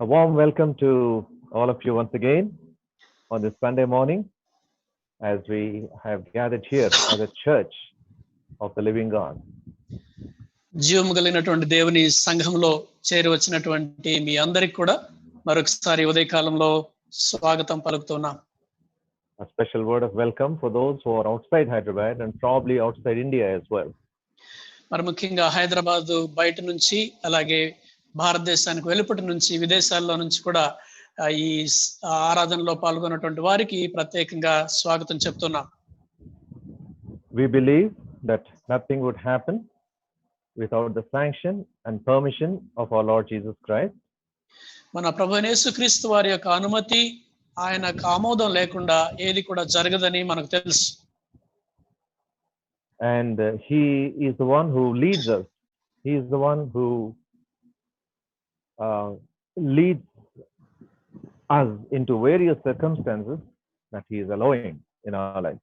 A warm welcome to all of you once again on this Sunday morning as we have gathered here as a church of the living God. జీవము కలిగినటువంటి దేవుని సంఘంలో చేరి వచ్చినటువంటి మీ అందరికి కూడా మరొకసారి ఉదయకాలంలో స్వాగతం పలుకుతున్నాం. A special word of welcome for those who are outside Hyderabad and probably outside India as well. మరి ముఖ్యంగా హైదరాబాద్ బయట నుంచి అలాగే భారతదేశానికి వెలుపటి నుంచి విదేశాల్లో నుంచి కూడా ఈ ఆరాధనలో పాల్గొన్నటువంటి వారికి ప్రత్యేకంగా స్వాగతం చెప్తున్నాం. We believe that nothing would happen without the sanction and permission of our Lord Jesus Christ. మన ప్రభువైన యేసుక్రీస్తు వారి యొక్క అనుమతి ఆయన ఆమోదం లేకుండా ఏది కూడా జరగదని మనకు తెలుసు. And he is the one who leads us. He is the one who leads us into various circumstances that he is allowing in our life.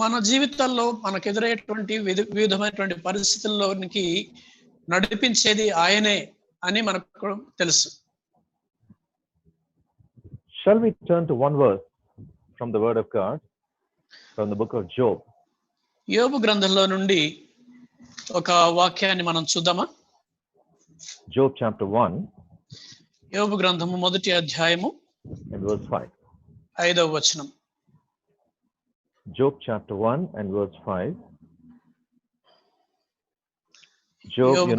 మన జీవితాల్లో మనకు ఎదురయ్యేటువంటి వివిధమైనటువంటి పరిస్థితుల్లోనికి నడిపించేది ఆయనే అని మనకు తెలుసు. Shall we turn to one verse from the word of God from the book of Job? యోబు గ్రంథంలో నుండి ఒక వాక్యాన్ని మనం చూద్దామా? Job chapter 1 యోబు గ్రంథము 1వ అధ్యాయము and verse 5. 5వ వచనం. Job chapter 1 and verse 5. Job,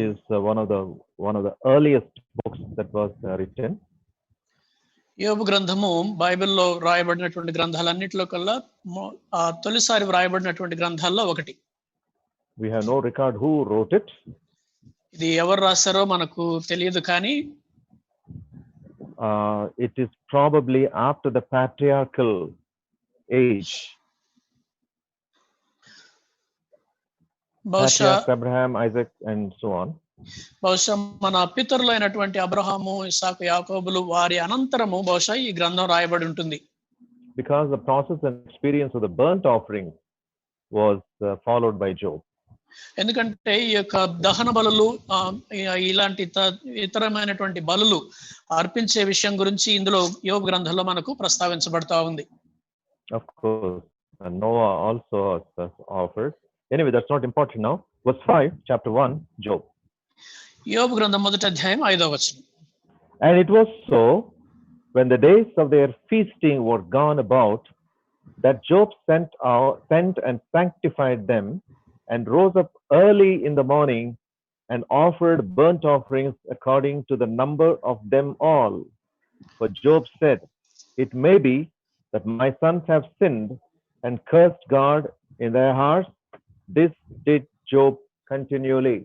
is one of the earliest books that was written. యోబు గ్రంథము బైబిల్లో రాయబడినటువంటి గ్రంథాలన్నిటిలో కల్లా తొలిసారి రాయబడినటువంటి గ్రంథాల్లో ఒకటి. We have no record who wrote it. ఇది ఎవరు రాశారో మనకు తెలియదు, కానీ it is probably after the patriarchal age. బహుశా Abraham, Isaac and so on. బహుశా మన పితరులైనటువంటి అబ్రహాము, ఇస్సాకు, యాకోబులు వారి అనంతరము బహుశా ఈ గ్రంథం రాయబడి ఉంటుంది. Because the process and experience of the burnt offering was followed by Job. ఎందుకంటే ఈ యొక్క దహన బలులు ఇలాంటి ఇతరమైనటువంటి బలులు అర్పించే విషయం గురించి ఇందులో యోబు గ్రంథంలో మనకు ప్రస్తావించబడతా ఉంది. Of course, and Noah also offered. Anyway, that's not important now. Verse 5, chapter 1, Job. యోబు గ్రంథం 1వ అధ్యాయం 5వ వచనం. And it was so, when the days of their feasting were gone about, that Job sent and sanctified them, and rose up early in the morning, and offered burnt offerings according to the number of them all. For Job said, "It may be that my sons have sinned and cursed God in their hearts." This did Job continually.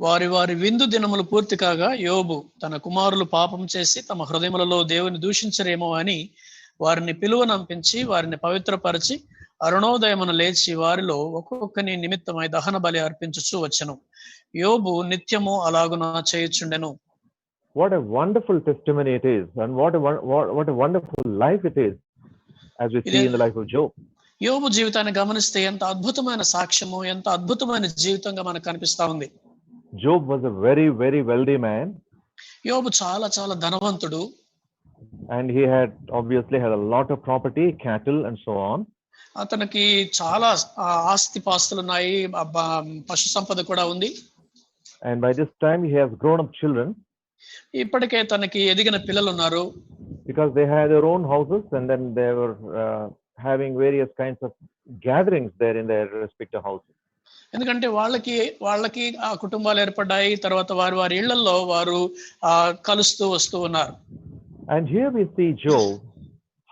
వారి వారి విందు దినములు పూర్తి కాగా యోబు తన కుమారులు పాపం చేసి తమ హృదయములలో దేవుని దూషించరేమో అని వారిని పిలువనంపించి వారిని పవిత్రపరిచి అరుణోదయమున లేచి వారిలో ఒక్కొక్కని నిమిత్తమై దహన బలి అర్పించుచూ వచ్చెను. యోబు నిత్యము అలాగున చేయుచుండెను. What a wonderful testimony it is, and what a wonderful life it is, as we see in the life of Job. యోబు జీవితాన్ని గమనిస్తే ఎంత అద్భుతమైన సాక్ష్యము, ఎంత అద్భుతమైన జీవితంగా మనకు కనిపిస్తా ఉంది. Job was a very, very wealthy man. యోబు చాలా చాలా ధనవంతుడు. And he obviously had a lot of property, cattle and so on. అతనికి చాలా ఆస్తి పాస్తులు ఉన్నాయి, పశు సంపద కూడా ఉంది. And by this time he has grown up children. ఇప్పటికే తనకి ఎదిగిన పిల్లలు ఉన్నారు. Because they had their own houses, and then they were having various kinds of gatherings there in their respective houses. ఎందుకంటే వాళ్ళకి ఆ కుటుంబాలు ఏర్పడ్డాయి. తర్వాత వారి ఇళ్లలో వారు కలుస్తూ వస్తూ ఉన్నారు. And here we see Job,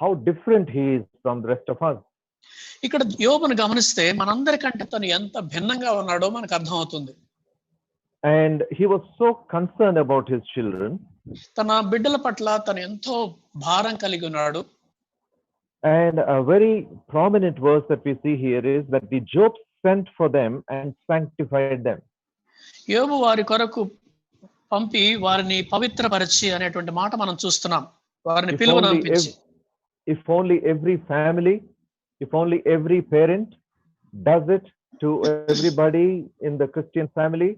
how different he is from the rest of us. ఇక్కడ యోబును గమనిస్తే మనందరికంటే తను ఎంత భిన్నంగా ఉన్నాడో మనకు అర్థమవుతుంది. And he was so concerned about his children. తన బిడ్డల పట్ల తను ఎంతో భారం కలిగి ఉన్నాడు. And a very prominent verse that we see here is that the Job sent for them and sanctified them. యోబు వారి కొరకు పంపి వారిని పవిత్రపరిచి అనేటువంటి మాట మనం చూస్తున్నాం. వారిని పిలువనంపించి. If only every family, if only every parent does it to everybody in the Christian family,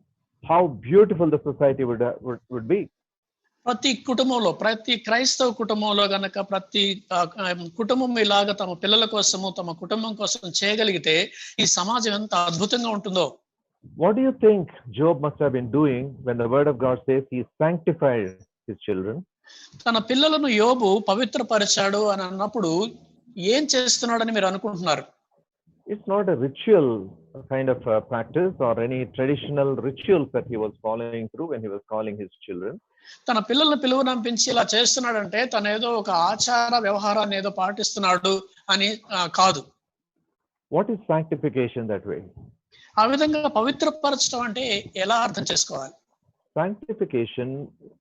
how beautiful the society would be. ప్రతి కుటుంబంలో, ప్రతి క్రైస్తవ కుటుంబంలో గనక ప్రతి కుటుంబం ఇలాగ తమ పిల్లల కోసము, తమ కుటుంబం కోసం చేయగలిగితే ఈ సమాజం ఎంత అద్భుతంగా ఉంటుందో. What do you think Job must have been doing when the word of God says he sanctified his children? తన పిల్లలను యోబు పవిత్రపరిచాడు అని అన్నప్పుడు ఏం చేస్తున్నాడని మీరు అనుకుంటున్నారు? It's not a ritual kind of practice or any traditional rituals that he was following through when he was calling his children. తన పిల్లల్ని పిలువనంపించి ఇలా చేస్తున్నాడంటే తన ఏదో ఒక ఆచార వ్యవహారాన్ని ఏదో పాటిస్తున్నాడు అని కాదు. What is sanctification that way? ఆ విధంగా పవిత్రపరచడం అంటే ఎలా అర్థం చేసుకోవాలి? Sanctification,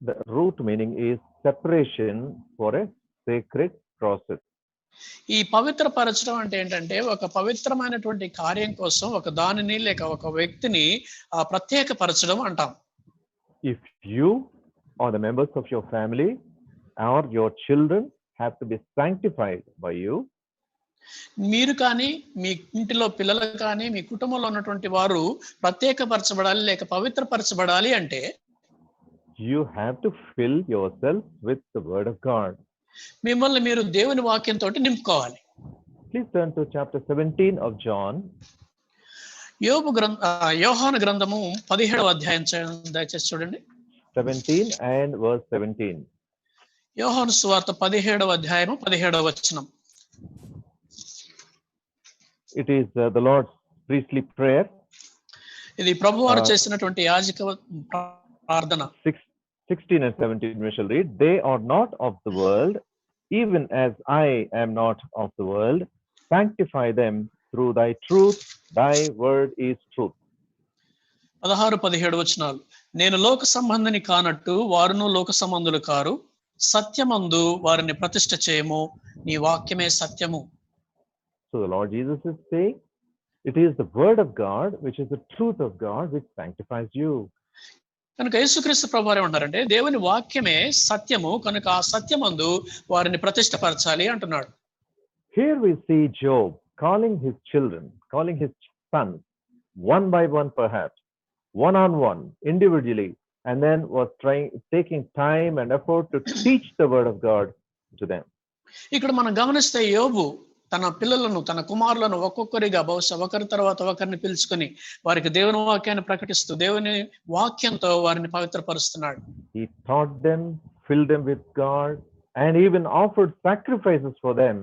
the root meaning is separation for a sacred process. ఈ పవిత్రపరచడం అంటే ఏంటంటే ఒక పవిత్రమైనటువంటి కార్యం కోసం ఒక దానిని లేక ఒక వ్యక్తిని ప్రత్యేకపరచడం అంటాం. If you or the members of your family or your children have to be sanctified by you, మీరు కానీ మీ ఇంటిలో పిల్లలు కానీ మీ కుటుంబంలో ఉన్నటువంటి వారు ప్రత్యేకపరచబడాలి లేక పవిత్రపరచబడాలి అంటే you have to fill yourself with the word of God. మిమ్మల్ని మీరు దేవుని వాక్యంతో నింపుకోవాలి. Please turn to chapter 17 of John. యోహాను గ్రంథము 17వ అధ్యాయం దయచేసి చూడండి. 17 and verse 17. యోహాను సువార్త 17వ అధ్యాయము 17వ వచనం. It is the Lord's priestly prayer. ఇది ప్రభువారు చేసినటువంటి యాజక ప్రార్థన. 16 and 17 we shall read. They are not of the world, even as I am not of the world. Sanctify them through thy truth. Thy word is truth. 16-17 వచనాలు. నేను లోక సంబంధిని కానట్టు వారును లోక సంబంధులు కారు. సత్యమందు వారిని ప్రతిష్ఠ చేయము. నీ వాక్యమే సత్యము. So the Lord Jesus is saying, it is the word of God, which is the truth of God, which sanctifies you. కనుక యేసుక్రీస్తు ప్రభువారు ఏమంటారంటే దేవుని వాక్యమే సత్యము, కనుక ఆ సత్యమందు వారిని ప్రతిష్ఠపరచాలి అంటున్నాడు. Here we see Job calling his children, calling his sons, one by one perhaps, one on one, individually, and then was taking time and effort to teach the word of God to them. ఇక్కడ మనం గమనిస్తే యోబు తన పిల్లలను, తన కుమారులను ఒక్కొక్కరిగా బహుశా ఒకరి తర్వాత ఒకరిని పిలుచుకొని వారికి దేవుని వాక్యాన్ని ప్రకటిస్తూ దేవుని వాక్యంతో వారిని పవిత్రపరుస్తున్నాడు. He taught them, filled them with God, and even offered sacrifices for them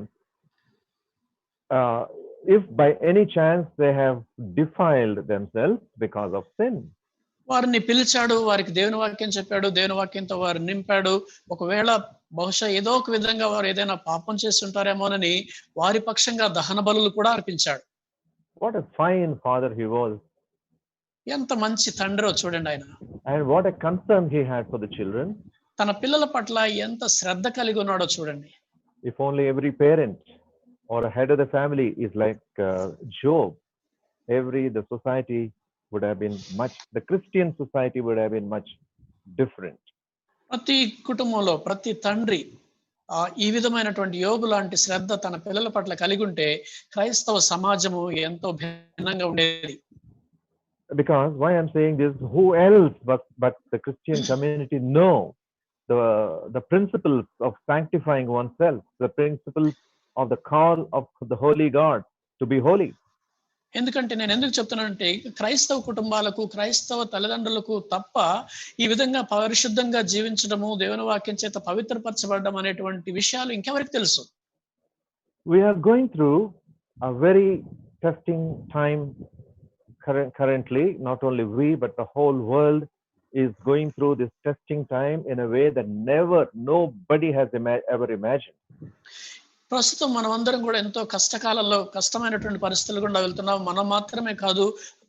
if by any chance they have defiled themselves because of sin. వారిని పిలిచాడు, వారికి దేవుని వాక్యం చెప్పాడు, దేవుని వాక్యంతో వారిని నింపాడు. ఒకవేళ బహుశా ఏదో ఒక విధంగా వారు ఏదైనా పాపం చేసి ఉంటారేమోనని వారి పక్షంగా దహన బలులు కూడా అర్పించాడు. What a fine father he was. ఎంత మంచి తండ్రో చూడండి ఆయన. And what a concern he had for the children. తన పిల్లల పట్ల ఎంత శ్రద్ధ కలిగి ఉన్నాడో చూడండి. If only every parent or a head of the family is like Job, the society would have been the Christian society would have been much different. ప్రతి కుటుంబంలో ప్రతి తండ్రి ఈ విధమైనటువంటి యోబు లాంటి శ్రద్ధ తన పిల్లల పట్ల కలిగి ఉంటే క్రైస్తవ సమాజము ఎంతో భిన్నంగా ఉండేది. Because why I'm saying this, who else but the Christian community know the principles of sanctifying oneself, the principles of the call of the holy God to be holy. ఎందుకంటే నేను ఎందుకు చెప్తున్నానంటే క్రైస్తవ కుటుంబాలకు, క్రైస్తవ తల్లిదండ్రులకు తప్ప ఈ విధంగా పరిశుద్ధంగా జీవించడము, దేవుని వాక్యం చేత పవిత్రపరచబడడం అనేటువంటి విషయాలు ఇంకెవరికి తెలుసు? We are going through a very testing time currently. Not only we, but the whole world is going through this testing time in a way that nobody has ever imagined. ప్రస్తుతం మనం అందరం కూడా ఎంతో కష్టకాలంలో, కష్టమైనటువంటి పరిస్థితులు గుండా వెళ్తున్నాం. మనం మాత్రమే కాదు,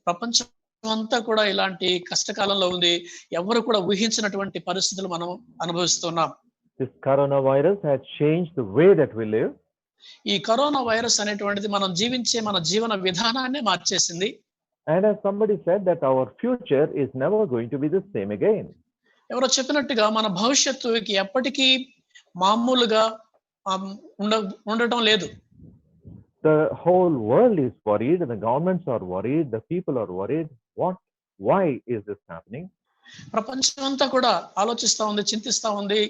ప్రపంచం అంతా కూడా ఇలాంటి కష్టకాలంలో ఉంది. ఎవరు కూడా ఊహించినటువంటి పరిస్థితులు మనం అనుభవిస్తున్నాం. This coronavirus has changed the way that we live. ఈ కరోనా వైరస్ అనేటువంటిది మనం జీవించే మన జీవన విధానాన్ని మార్చేసింది. And as somebody said, that our future is never going to be the same again. ఎవరో చెప్పినట్టుగా మన భవిష్యత్తుకి ఎప్పటికీ మామూలుగా ఉండటం లేదు. The whole world is worried, and the governments are worried, the people are worried. What why is this happening? ప్రపంచం అంతా కూడా ఆలోచిస్తా ఉంది, చింతిస్తా ఉంది.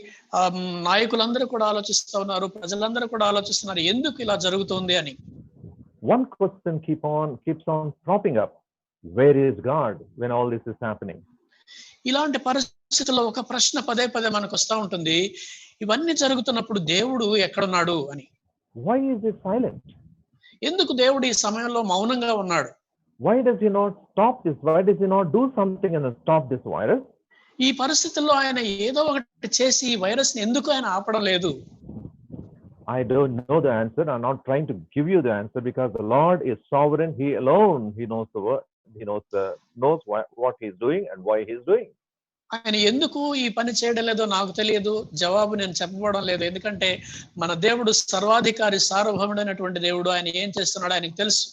నాయకులందరూ కూడా ఆలోచిస్తా ఉన్నారు, ప్రజలందరూ కూడా ఆలోచిస్తున్నారు ఎందుకు ఇలా జరుగుతుంది అని. One question keeps on propping up. Where is God when all this is happening? ఇలాంటి పరిస్థితుల్లో ఒక ప్రశ్న పదే పదే మనకు వస్తా ఉంటుంది, ఇవన్నీ జరుగుతున్నప్పుడు దేవుడు ఎక్కడున్నాడు అని. Why is he silent? ఎందుకు దేవుడు ఈ సమయంలో మౌనంగా ఉన్నాడు? Why does he not stop this? Why does he not do something and stop this virus? ఈ పరిస్థితుల్లో ఆయన ఏదో ఒకటి చేసి ఈ వైరస్ ని ఎందుకు ఆయన ఆపడం లేదు? I don't know the answer. I'm not trying to give you the answer because the Lord is sovereign. He alone, he knows the word. He knows what he's doing and why he's doing. ఆయన ఎందుకు ఈ పని చేయడం లేదో నాకు తెలియదు, జవాబు నేను చెప్పబడడం లేదు. ఎందుకంటే మన దేవుడు సర్వాధికారి, సార్వభౌముడైనటువంటి దేవుడు. ఆయన ఏం చేస్తున్నాడో ఆయనకు తెలుసు.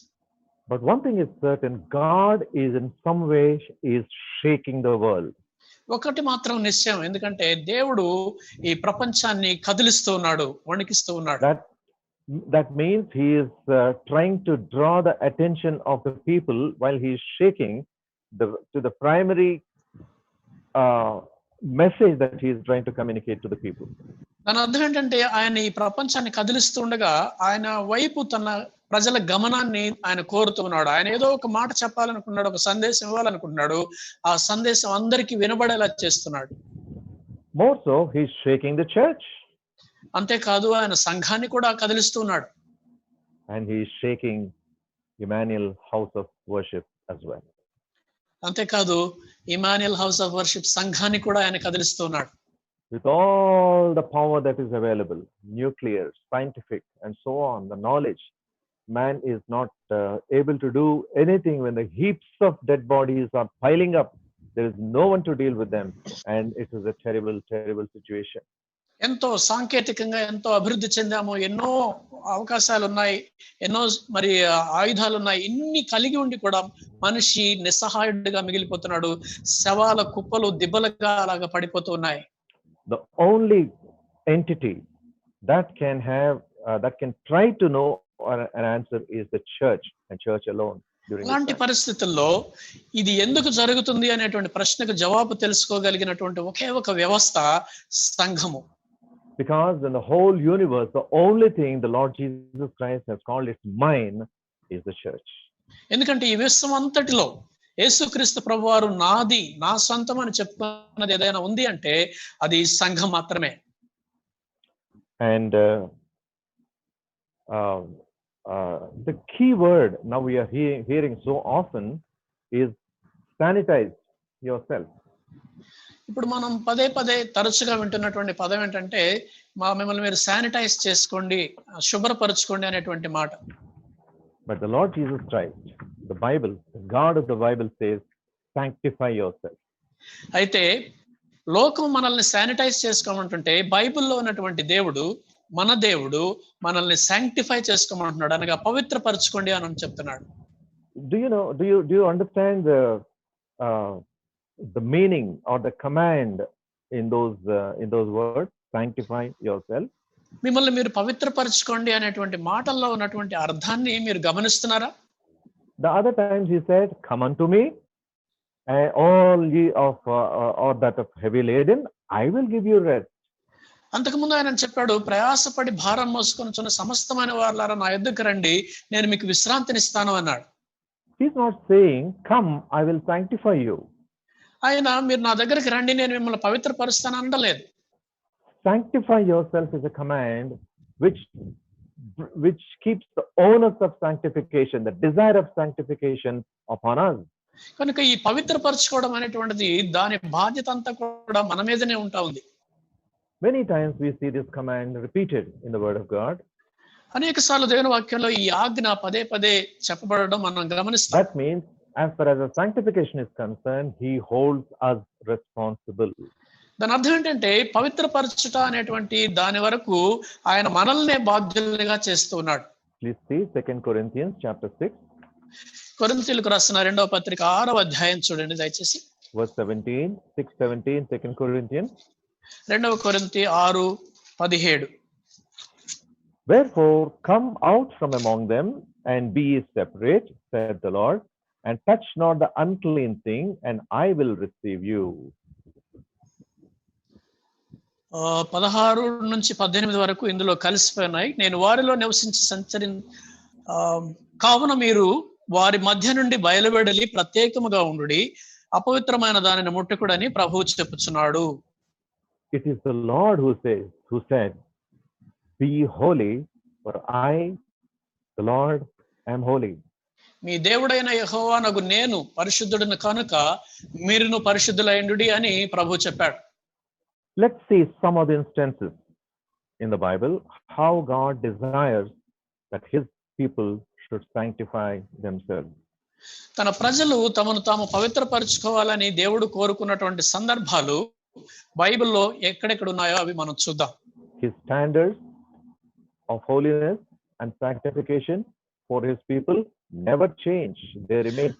But one thing is certain, God is in some way is shaking the world. ఒకటి మాత్రం నిశ్చయం, ఎందుకంటే దేవుడు ఈ ప్రపంచాన్ని కదిలిస్తూ ఉన్నాడు, వణికిస్తూ ఉన్నాడు. That means he is trying to draw the attention of the people while he is shaking to the primary message that he is trying to communicate to the people. దాని అర్థం ఏంటంటే ఆయన ఈ ప్రపంచాన్ని కదిలిస్తూ ఉండగా ఆయన వైపు తన ప్రజల గమనాన్ని ఆయన కోరుతున్నాడు. ఆయన ఏదో ఒక మాట చెప్పాలనుకున్నాడు, ఒక సందేశం ఇవ్వాలనుకుంటున్నాడు. ఆ సందేశం అందరికీ వినబడేలా చేస్తున్నాడు. More so, he is shaking the church. అంతేకాదు ఆయన సంఘాన్ని కూడా కదిలిస్తున్నాడు. And he is shaking Emmanuel House of Worship as well. అంతేకాదు ఇమాన్యుయల్ హౌస్ ఆఫ్ వర్షిప్ సంఘాన్ని కూడా ఆయన కదిలిస్తున్నాడు. With all the power that is available, nuclear, scientific, and so on, the knowledge, man is not able to do anything when the heaps of dead bodies are piling up. There is no one to deal with them, and it is a terrible, terrible situation. ఎంతో సాంకేతికంగా ఎంతో అభివృద్ధి చెందాము, ఎన్నో అవకాశాలు ఉన్నాయి, ఎన్నో మరి ఆయుధాలు ఉన్నాయి. ఇన్ని కలిగి ఉండి కూడా మనిషి నిస్సహాయుడిగా మిగిలిపోతున్నాడు. శవాల కుప్పలు దిబ్బలుగా అలాగా పడిపోతూ ఉన్నాయి. The only entity that can try to know an answer is the church, and church alone. అలాంటి పరిస్థితుల్లో ఇది ఎందుకు జరుగుతుంది అనేటువంటి ప్రశ్నకు జవాబు తెలుసుకోగలిగినటువంటి ఒకే ఒక వ్యవస్థ సంఘము. Because in the whole universe, the only thing the Lord Jesus Christ has called it mine is the church. ఎందుకంటే ఈ విశ్వం అంతటిలో యేసుక్రీస్తు ప్రభువారు నాది, నా సొంతం అని చెప్పుకున్నది ఏదైనా ఉంది అంటే అది సంఘం మాత్రమే. And the key word now we are hearing so often is sanitize yourself. ఇప్పుడు మనం పదే పదే తరచుగా వింటున్నటువంటి పదం ఏంటంటే మిమ్మల్ని మీరు శానిటైజ్ చేసుకోండి, శుభ్రపరచుకోండి అనేటువంటి మాట. But the Lord Jesus Christ, the Bible, the God of the Bible says, sanctify yourself. అయితే లోకం మనల్ని శానిటైజ్ చేసుకోమంటుంటే బైబిల్లో ఉన్నటువంటి దేవుడు, మన దేవుడు మనల్ని శాంక్టిఫై చేసుకోమంటున్నాడు, అనగా పవిత్రపరచుకోండి అని చెప్తున్నాడు. Do you understand the meaning or the command in those words, sanctify yourself? మిమ్మల్ని మీరు పవిత్రపరచుకోండి అనేటువంటి మాటల్లో ఉన్నటువంటి అర్థాన్ని మీరు గమనిస్తున్నారా? The other times he said, come unto me, all ye or that of heavy laden, I will give you rest. అంతకుముందు ఆయన చెప్పాడు, ప్రయాసపడి భారం మోసుకొనుచున్న సమస్తమైన వారులారా నా యొద్దకు రండి, నేను మీకు విశ్రాంతినిస్తాను అన్నాడు. He's not saying, come, I will sanctify you. ఆయన మీరు నా దగ్గరికి రండి, నేను మిమ్మల్ని పవిత్రపరుస్తాను అనలేదు. Sanctify yourself is a command which keeps the onus of sanctification, the desire of sanctification upon us. కనుక ఈ పవిత్రపరచుకోవడం అనేటువంటిది దాని బాధ్యత అంతా కూడా మన మీదనే ఉంటా ఉంది. Many times we see this command repeated in the word of God. అనేక సార్లు దేవుని వాక్యంలో ఈ ఆజ్ఞ పదే పదే చెప్పబడడం మనం గమనిస్తాం. That means as far as the sanctification is concerned, he holds us responsible. దాని అర్థం ఏంటంటే పవిత్రపరచుట అనేటువంటి దాని వరకు ఆయన మనల్నే బాధ్యులుగా చేస్తూ ఉన్నాడు. Please see 2 Corinthians chapter 6. కొరింథీయులకు రాసిన 2వ పత్రిక 6వ అధ్యాయం చూడండి దయచేసి. Verse 17, 6:17, 2 Corinthians. 2వ కొరింథీ 6:17. Wherefore come out from among them and be ye separate, said the Lord, and touch not the unclean thing, and I will receive you. 16-18 వరకు ఇందులో కలిసిపోయినాయి. నేను వారిలో నివసించి కావున మీరు వారి మధ్య నుండి బయలువెడలి ప్రత్యేకముగా ఉండుడి, అపవిత్రమైన దానిని ముట్టకుడని ప్రభువు చెప్పుచున్నాడు. It is the Lord who said, be holy, for I, the Lord, am holy. మీ దేవుడైన యెహోవానగు నేను పరిశుద్ధుడను కనుక మీరును పరిశుద్ధులైండుడి అని ప్రభువు చెప్పాడు. Let's see some of the instances in the Bible how God desires that his people should sanctify themselves. తన ప్రజలు తమను తాము పవిత్రపరచుకోవాలని దేవుడు కోరుకున్నటువంటి సందర్భాలు బైబిల్లో ఎక్కడెక్కడ ఉన్నాయో అవి మనం చూద్దాం. His standards of holiness and sanctification for his people never change. They remain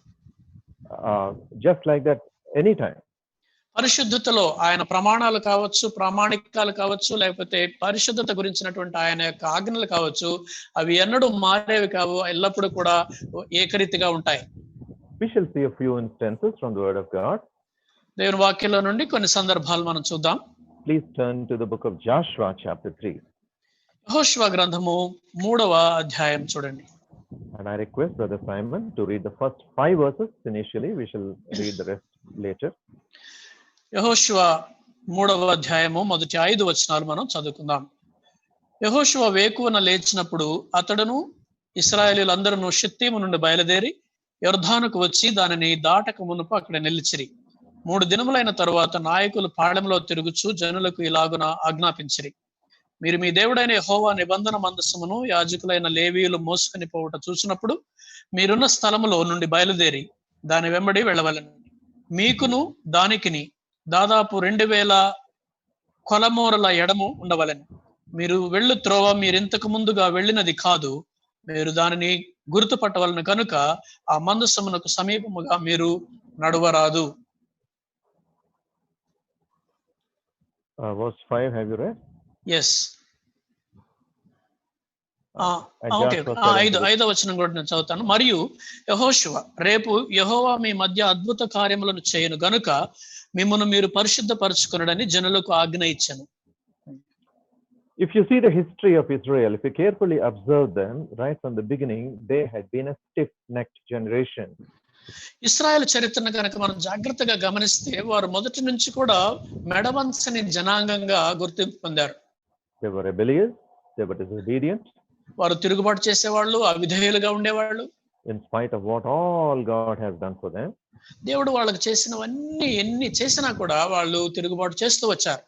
just like that anytime. పరిశుద్ధతలో ఆయన ప్రమాణాలు కావచ్చు, ప్రామాణికాలు కావచ్చు, లేకపోతే పరిశుద్ధత గురించినటువంటి ఆయన యొక్క ఆజ్ఞలు కావచ్చు, అవి ఎన్నడూ మారేవి కావు, ఎల్లప్పుడూ కూడా ఏకరీతిగా ఉంటాయి. We shall see a few instances from the word of God. దేవుని వాక్యంలో నుండి కొన్ని సందర్భాలు మనం చూద్దాం. Please turn to the book of Joshua chapter 3. యెహోషువ గ్రంథము 3వ అధ్యాయం చూడండి. And I request Brother Simon to read the first 5 verses initially. We shall read the rest later. యెహోషువ 3వ అధ్యాయము మొదటి 5 వచనాలు మనం చదువుకుందాం. యెహోషువ వేకువన లేచినప్పుడు అతడును ఇశ్రాయేలీయులందరూ షిత్తీము నుండి బయలుదేరి యొర్దానుకు వచ్చి దానిని దాటక మునుపు అక్కడ నిలిచిరి. 3 దినములైన తరువాత నాయకులు పాళెంలో తిరుగుచు జనులకు ఇలాగున ఆజ్ఞాపించిరి, మీరు మీ దేవుడైన యెహోవా నిబంధన మందసమును యాజకులైన లేవీయులు మోసుకొని పోవుట చూసినప్పుడు మీరున్న స్థలములో నుండి బయలుదేరి దాని వెంబడి వెళ్ళవలెను. మీకును దానికిని దాదాపు 2000 కొలమూరల ఎడము ఉండవలెను. మీరు వెళ్ళు త్రోవ మీరింతకు ముందుగా వెళ్ళినది కాదు, మీరు దానిని గుర్తుపట్టవలను కనుక ఆ మందసమునకు సమీపముగా మీరు నడువరాదు. Verse 5, have you read? Yes. Okay. 5వ వచనం కూడా నేను చదువుతాను. మరియు యెహోషువ, రేపు యెహోవా మీ మధ్య అద్భుత కార్యములను చేయను గనుక మిమ్మును మీరు పరిశుద్ధపరచుకొనుడని జనులకు ఆజ్ఞ ఇచ్చెను. If you see the history of Israel, if you carefully observe them, right from the beginning, they had been a stiff-necked generation. ఇశ్రాయేలు చరిత్రను కనుక మనం జాగ్రత్తగా గమనిస్తే వారు మొదటి నుంచి కూడా మెడవంచని జనాంగంగా గుర్తింపు పొందారు. They were rebellious, they were disobedient. వారు తిరుగుబాటు చేసేవాళ్ళు, అవిధేయులుగా ఉండేవాళ్ళు. In spite of what all God has done for them. దేవుడు వాళ్ళకి చేసినవన్నీ ఎన్ని చేసినా కూడా వాళ్ళు తిరుగుబాటు చేస్తూ వచ్చారు.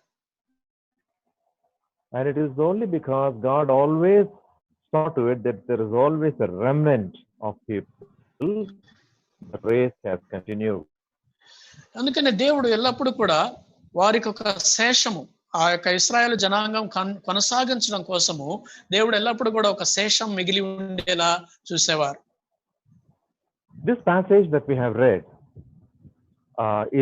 And it is only because God always saw to it that there is always a remnant of people. The race has continued. అందుకనే దేవుడు ఎల్లప్పుడూ కూడా వారికి ఒక శేషము, ఆ యొక్క ఇశ్రాయేలు జనాంగం కొనసాగించడం కోసము దేవుడు ఎల్లప్పుడూ కూడా ఒక శేషం మిగిలి ఉండేలా చూసేవారు. This passage that we have read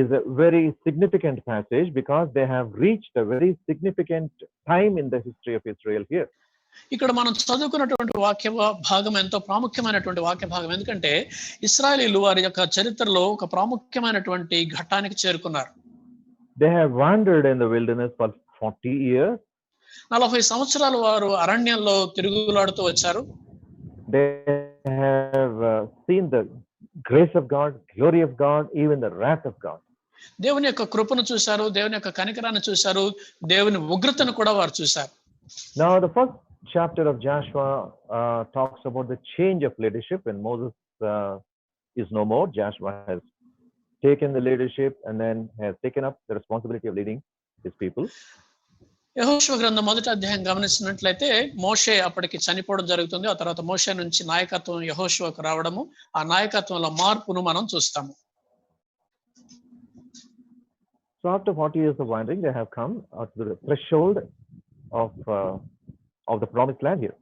is a very significant passage because they have reached a very significant time in the history of Israel here. ఇక్కడ మనం చదువుకున్నటువంటి వాక్య భాగం ఎంతో ప్రాముఖ్యమైనటువంటి వాక్య భాగం. ఎందుకంటే ఇశ్రాయేలీయులు వారి యొక్క చరిత్రలో ఒక ప్రాముఖ్యమైనటువంటి ఘట్టానికి చేరుకున్నారు. They have wandered in the wilderness for 40 years. 40 సంవత్సరాలు వారు అరణ్యంలో తిరుగులాడుతూ వచ్చారు. They have seen the grace of God, glory of God, even the wrath of God. దేవుని యొక్క కృపను చూశారు, దేవుని యొక్క కనికరాన్ని చూశారు, దేవుని ఉగ్రతను కూడా వారు చూశారు. Now the first chapter of Joshua talks about the change of leadership. When Moses is no more, Joshua has taken the leadership and then has taken up the responsibility of leading his people. యెహోషువ గ్రంథం మొదటి అధ్యాయం గమనించినట్లయితే మోషే అప్పటికి చనిపోవడం జరుగుతుంది. ఆ తర్వాత మోషే నుంచి నాయకత్వం యెహోషువకు రావడము, ఆ నాయకత్వంలో మార్పును మనం చూస్తాము. So after 40 years of wandering, they have come to the threshold of the promised land here.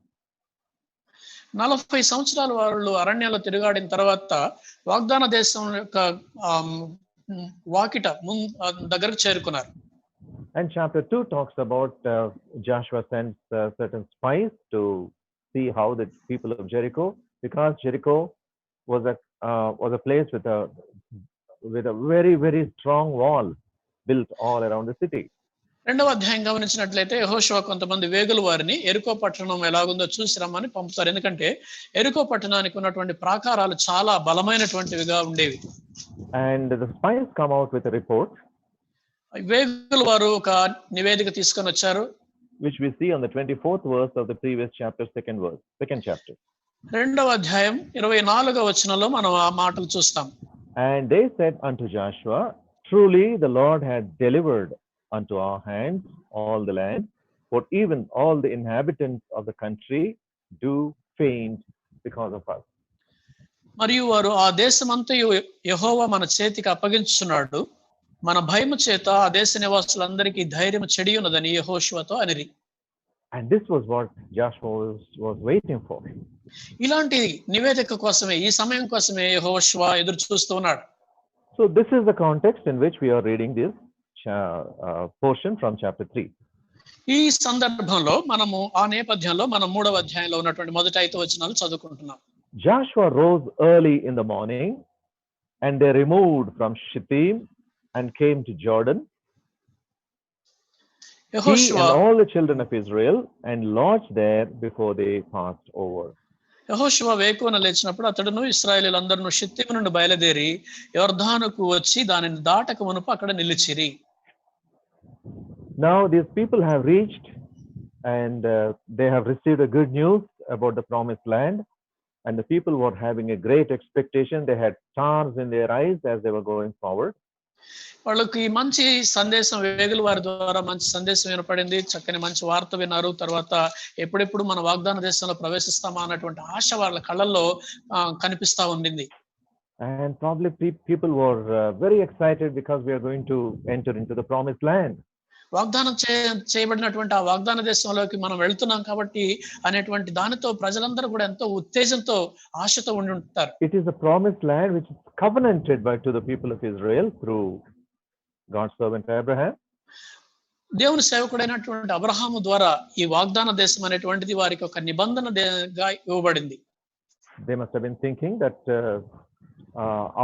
40 సంవత్సరాలు వాళ్ళు అరణ్యంలో తిరుగాడిన తర్వాత వాగ్దాన దేశం యొక్క వాకిట దగ్గరకు చేరుకున్నారు. And chapter 2 talks about Joshua sends certain spies to see how the people of Jericho, because Jericho was a place with a very, very strong wall built all around the city. రెండవ అధ్యాయం గమనించినట్లయితే యెహోషువ కొంతమంది వేగుల వారిని ఎరికో పట్టణం ఎలాగుందో చూసి రమ్మని పంపుతారు. ఎందుకంటే ఎరికో పట్టణానికి ఉన్నటువంటి ప్రాకారాలు చాలా బలమైనటువంటివిగా ఉండేవి. And the spies come out with a report, వేగుల వారు ఒక నివేదిక తీసుకొని వచ్చారు, which we see on the 24th verse of the previous chapter, second chapter. రెండవ అధ్యాయం 24వ వచనంలో మనం ఆ మాటలు చూస్తాం. And they said unto Joshua, truly the Lord had delivered unto our hands all the land, for even all the inhabitants of the country do faint because of us. మరియు వారు ఆ దేశమంతయు యెహోవా మన చేతికి అప్పగించుచున్నాడు, మన భయము చేత ఆ దేశ నివాసులందరికీ ధైర్యము చెడి ఉన్నదని యెహోషువతో అనిరి. And this was what Joshua was waiting for. ఇలాంటి నివేదిక కోసమే, ఈ సమయం కోసమే యెహోషువ ఎదురు చూస్తూ ఉన్నాడు. So this is the context in which we are reading this portion from chapter 3. ఈ సందర్భంలో మనము ఆ నేపథ్యంలో మనం 3వ అధ్యాయంలో ఉన్నటువంటి మొదటి 5 వచనాలు చదువుకుంటున్నాం. Joshua rose early in the morning, and they removed from Shittim and came to Jordan, he యెహోషువ and all the children of Israel, and lodged there before they passed over. యెహోషువ వేకువన లేచినప్పుడు అతడును ఇశ్రాయేలీయులందరూ షిత్తీము నుండి బయలుదేరి యొర్దానుకు వచ్చి దానిని దాటక మునుపు అక్కడ నిలిచిరి. Now these people have reached, and they have received a good news about the promised land, and the people were having a great expectation. They had stars in their eyes as they were going forward. వాళ్ళకి మంచి సందేశం, వేగుల వారి ద్వారా మంచి సందేశం వినపడింది, చక్కని మంచి వార్త విన్నారు. తర్వాత ఎప్పుడెప్పుడు మన వాగ్దాన దేశంలో ప్రవేశిస్తామా అన్నటువంటి ఆశ వాళ్ళ కళ్ళల్లో కనిపిస్తా ఉండింది. And probably people were very excited because we are going to enter into the promised land. వాగ్దానం చేయబడినటువంటి ఆ వాగ్దాన దేశంలోకి మనం వెళ్తున్నాం కాబట్టి అనేటువంటి దానితో ప్రజలందరూ కూడా ఎంతో ఉత్తేజంతో ఆశతో ఉండి ఉంటారు. It is the promised land which is covenanted by to the people of Israel through God's servant Abraham. దేవుని సేవకుడైనటువంటి అబ్రహాము ద్వారా ఈ వాగ్దాన దేశం అనేటువంటిది వారికి ఒక నిబంధనగా ఇవ్వబడింది. They must have been thinking that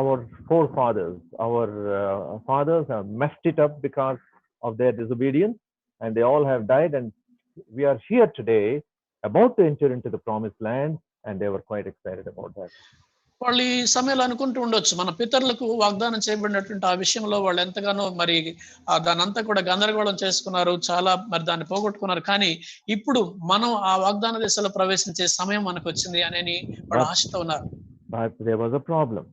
our forefathers, our fathers have messed it up because of their disobedience, and they all have died, and we are here today about to enter into the promised land, and they were quite excited about that. వాళ్ళు ఈ సమయంలో అనుకుంటూ ఉండొచ్చు, మన పితరులకు వాగ్దానం చేయబడినటువంటి ఆ విషయంలో వాళ్ళు ఎంతగానో మరి దానంతా కూడా గందరగోళం చేసుకున్నారు, చాలా మరి దాన్ని పోగొట్టుకున్నారు. కానీ ఇప్పుడు మనం ఆ వాగ్దాన దేశంలో ప్రవేశించే సమయం మనకు వచ్చింది అని వాళ్ళు ఆశతో ఉన్నారు. But there was a problem.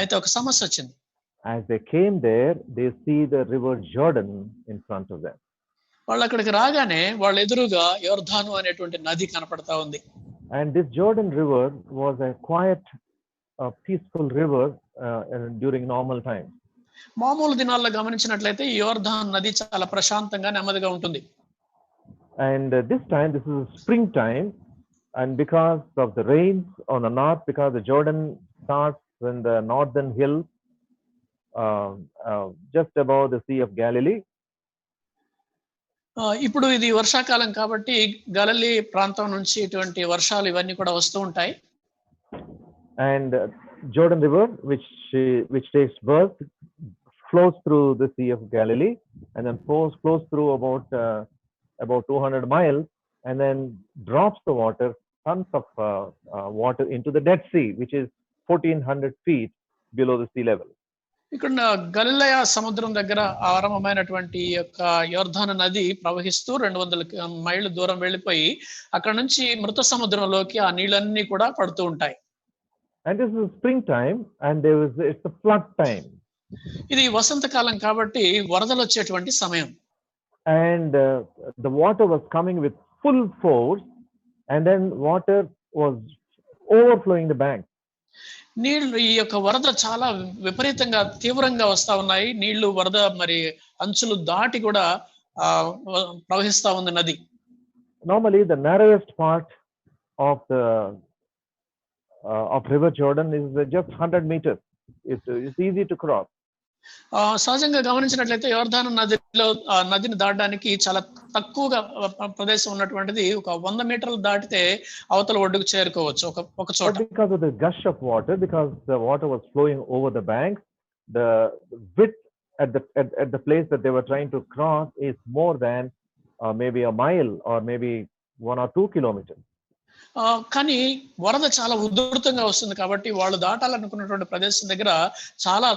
అయితే ఒక సమస్య వచ్చింది. As they came there, they see the river Jordan in front of them. వాళ్ళు అక్కడికి రాగానే వాళ్ళ ఎదురుగా యొర్దాను అనేటువంటి నది కనపడతా ఉంది. And this Jordan river was a quiet, peaceful river during normal times. మామూలు దినాల్లో గమనించినట్లయితే ఈ యొర్దాను నది చాలా ప్రశాంతంగా నెమ్మదిగా ఉంటుంది. And this time, this is springtime, and because of the rains on the north, because the Jordan starts in the northern hills, just above the Sea of Galilee. ఇప్పుడు ఇది వర్షాకాలం కాబట్టి గలిలీ ప్రాంతం నుంచి ఇటువంటి వర్షాలు ఇవన్నీ కూడా వస్తూ ఉంటాయి. And Jordan River, which takes birth, flows through the Sea of Galilee, and then flows through about 200 miles, and then drops the water, tons of water into the Dead Sea, which is 1400 feet below the sea level. ఇక్కడ గలిలయ సముద్రం దగ్గర ఆరంభమైనటువంటి యొక్క యొర్దాను నది ప్రవహిస్తూ 200 మైళ్ళ దూరం వెళ్ళిపోయి అక్కడ నుంచి మృత సముద్రంలోకి ఆ నీళ్ళన్నీ కూడా పడుతూ ఉంటాయి. And this is springtime, and it's a flood time. ఇది వసంతకాలం కాబట్టి వరదలు వచ్చేటువంటి సమయం. And the water was coming with full force, and then water was overflowing the bank. నీళ్లు ఈ యొక్క వరద చాలా విపరీతంగా తీవ్రంగా వస్తా ఉన్నాయి. నీళ్లు వరద మరి అంచులు దాటి కూడా ప్రవహిస్తా ఉంది నది. Normally the narrowest part of the of river Jordan is just 100 meters. It's easy to cross. సహజంగా గమనించినట్లయితే యొర్దాను నదిలో నదిని దాటడానికి చాలా తక్కువగా ప్రదేశం ఉన్నటువంటిది ఒక 100 మీటర్లు దాటితే అవతల ఒడ్డుకు చేరుకోవచ్చు ఒక చోట. But because of the gush of water, because the water was flowing over the banks, the width at the place that they were trying to cross is more than maybe a mile or maybe 1 or 2 kilometers. కానీ వరద చాలా ఉధృతంగా వస్తుంది కాబట్టి వాళ్ళు దాటాలనుకున్నటువంటి ప్రదేశం దగ్గర చాలా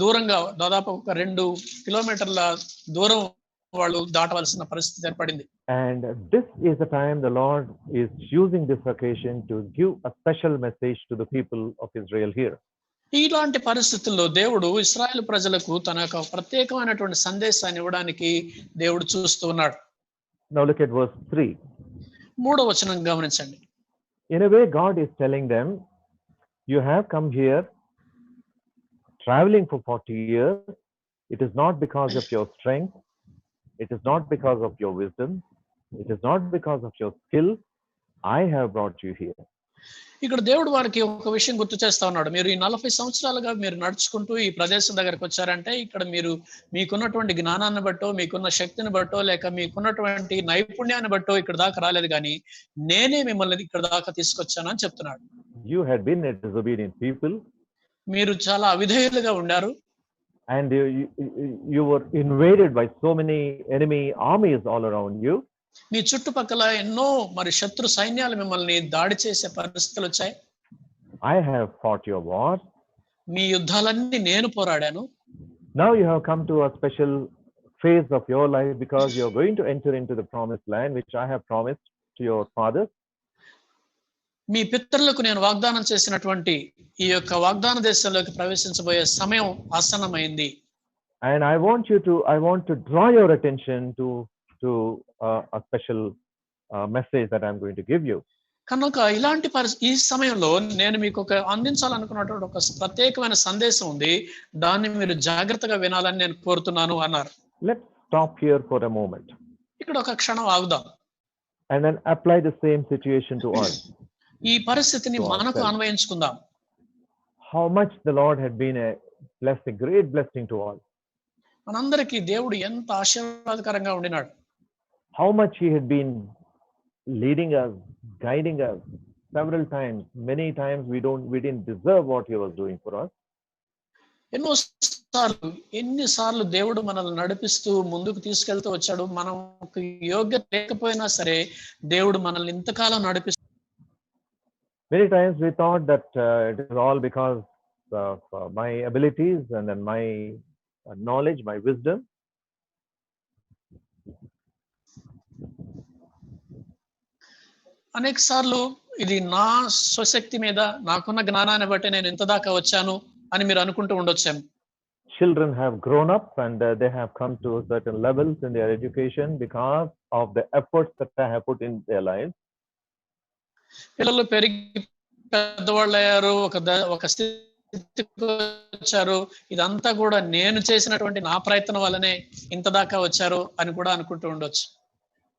దూరంగా దాదాపు ఒక 2 కిలోమీటర్ల దూరం వాళ్ళు దాటవలసిన పరిస్థితి ఏర్పడింది. And this is the time the Lord is using this occasion to give a special message to the people of Israel here. ఇలాంటి పరిస్థితుల్లో దేవుడు ఇశ్రాయేలు ప్రజలకు తన యొక్క ప్రత్యేకమైనటువంటి సందేశాన్ని ఇవ్వడానికి దేవుడు చూస్తూ ఉన్నాడు. Now look at verse 3. 3వ వచనం గమనించండి. In a way, God is telling them, you have come here traveling for 40 years. It is not because of your strength. It is not because of your wisdom. It is not because of your skill. I have brought you here. ఇక్కడ దేవుడు వారికి ఒక విషయం గుర్తు చేస్తా ఉన్నాడు. మీరు ఈ 40 సంవత్సరాలుగా మీరు నడుచుకుంటూ ఈ ప్రదేశం దగ్గరకు వచ్చారంటే ఇక్కడ మీరు మీకున్నటువంటి జ్ఞానాన్ని బట్టో, మీకున్న శక్తిని బట్టో, లేక మీకున్నటువంటి నైపుణ్యాన్ని బట్టో ఇక్కడ దాకా రాలేదు కానీ నేనే మిమ్మల్ని ఇక్కడ దాకా తీసుకొచ్చాను అని చెప్తున్నాడు. You had been a disobedient people. మీరు చాలా అవిధేయులుగా ఉండారు. And you were invaded by so many enemy armies all around you. మీ చుట్టుపక్కల ఎన్నో మరి శత్రు సైన్యాలు మిమ్మల్ని దాడి చేసే పరిస్థితులు వచ్చాయి. I have fought your wars. మీ యుద్ధాలన్నీ నేను పోరాడాను. Now you have come to a special phase of your life because you are going to enter into the promised land which I have promised to your fathers. మీ పితరులకు నేను వాగ్దానం చేసినటువంటి ఈ యొక్క వాగ్దాన దేశంలోకి ప్రవేశించబోయే సమయం ఆసన్నమైంది. And I want to draw your attention to a special message that I'm going to give you. కనుక ఇలాంటి ఈ సమయంలో నేను మీకు ఒక అందించాలనుకున్నటువంటి ఒక ప్రత్యేకమైన సందేశం ఉంది. దాన్ని మీరు జాగ్రత్తగా వినాలని నేను కోరుతున్నాను అన్నారు. Let's stop here for a moment. ఇక్కడ ఒక క్షణం ఆగుదాం. And then apply the same situation to us. ఈ పరిస్థితిని మనకు అన్వయించుకుందాం. How much the Lord had been a blessing, great blessing to all. మనందరికీ దేవుడు ఎంత ఆశీర్వాదకరంగా ఉండినాడు. How much he had been leading us, guiding us several times. Many times we didn't deserve what he was doing for us. ఎన్నిసార్లు దేవుడు మనల్ని నడిపిస్తూ ముందుకు తీసుకెళ్తూ వచ్చాడు. మనకు యోగ్యత లేకపోయినా సరే దేవుడు మనల్ని ఇంతకాలం నడిపిస్తూ. Many times we thought that it is all because of my abilities and then my knowledge, my wisdom. అనేక సార్లు ఇది నా స్వశక్తి మీద నాకున్న జ్ఞానాన్ని బట్టి నేను ఇంత దాకా వచ్చాను అని మీరు అనుకుంటూ ఉండొచ్చాము. Children have grown up and they have come to certain levels in their education because of the efforts that they have put in their lives. పిల్లలు పెరిగి పెద్దవాళ్ళు అయ్యారు, ఒక స్థితికి వచ్చారు. ఇదంతా కూడా నేను చేసినటువంటి నా ప్రయత్నం వల్లనే ఇంత దాకా వచ్చారు అని కూడా అనుకుంటూ ఉండొచ్చు.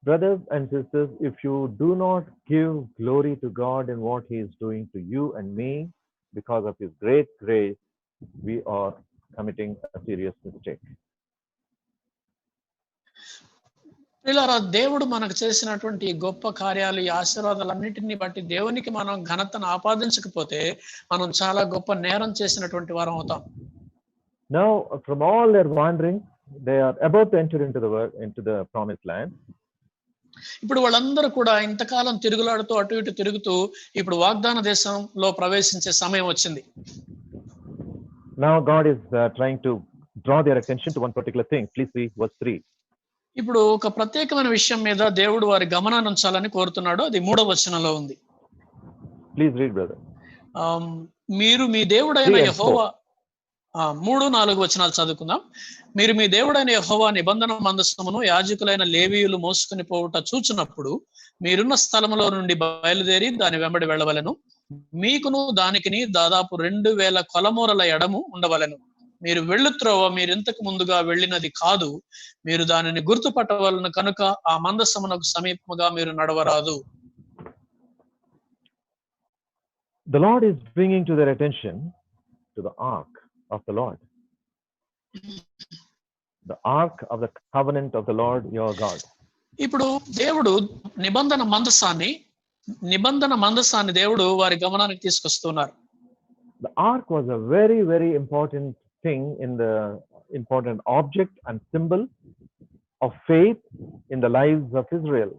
Brothers and sisters, if you do not give glory to God in what he is doing to you and me because of his great grace, we are committing a serious mistake. పిల్లరా, దేవుడు మనకు చేసినటువంటి గొప్ప కార్యాలు, ఈ ఆశీర్వాదాలన్నింటినీ బట్టి దేవునికి మనం ఘనతను ఆపాదించకపోతే మనం చాలా గొప్ప నేరం చేసినటువంటి వారం అవుతాం. Now, from all their wandering, they are about to enter into the promised land. ఇప్పుడు వాళ్ళందరూ కూడా ఇంతకాలం తిరుగులాడుతూ అటు ఇటు తిరుగుతూ ఇప్పుడు వాగ్దాన దేశంలో ప్రవేశించే సమయం వచ్చింది. Now God is trying to draw their attention to one particular thing. Please read verse 3. ఇప్పుడు ఒక ప్రత్యేకమైన విషయం మీద దేవుడు వారి గమనాన్ని ఉంచాలని కోరుతున్నాడు. అది 3వ వచనంలో ఉంది. Please read, brother. మీరు మీ దేవుడైన యెహోవా 3-4 వచనాలు చదువుకుందాం. మీరు మీ దేవుడైన యెహోవా నిబంధన మందసమును యాజకులైన లేవీయులు మోసుకుని పోవుట చూచున్నప్పుడు మీరున్న స్థలములో నుండి బయలుదేరి దాని వెంబడి వెళ్ళవలెను. మీకును దానికిని దాదాపు 2000 కొలమూరల ఎడము ఉండవలెను. మీరు వెళ్ళు త్రోవ మీరు ఇంతకు ముందుగా వెళ్ళినది కాదు. మీరు దానిని గుర్తుపట్టవలను కనుక ఆ మందసమునకు సమీపముగా మీరు నడవరాదు. The Lord is bringing to their attention to the ark of the Lord. The ark of the covenant of the Lord your God. ఇప్పుడు దేవుడు నిబంధన మందసాన్ని దేవుడు వారి గమనానికి తీసుకొస్తున్నారు. The ark was a very, very important thing in the important object and symbol of faith in the lives of Israel.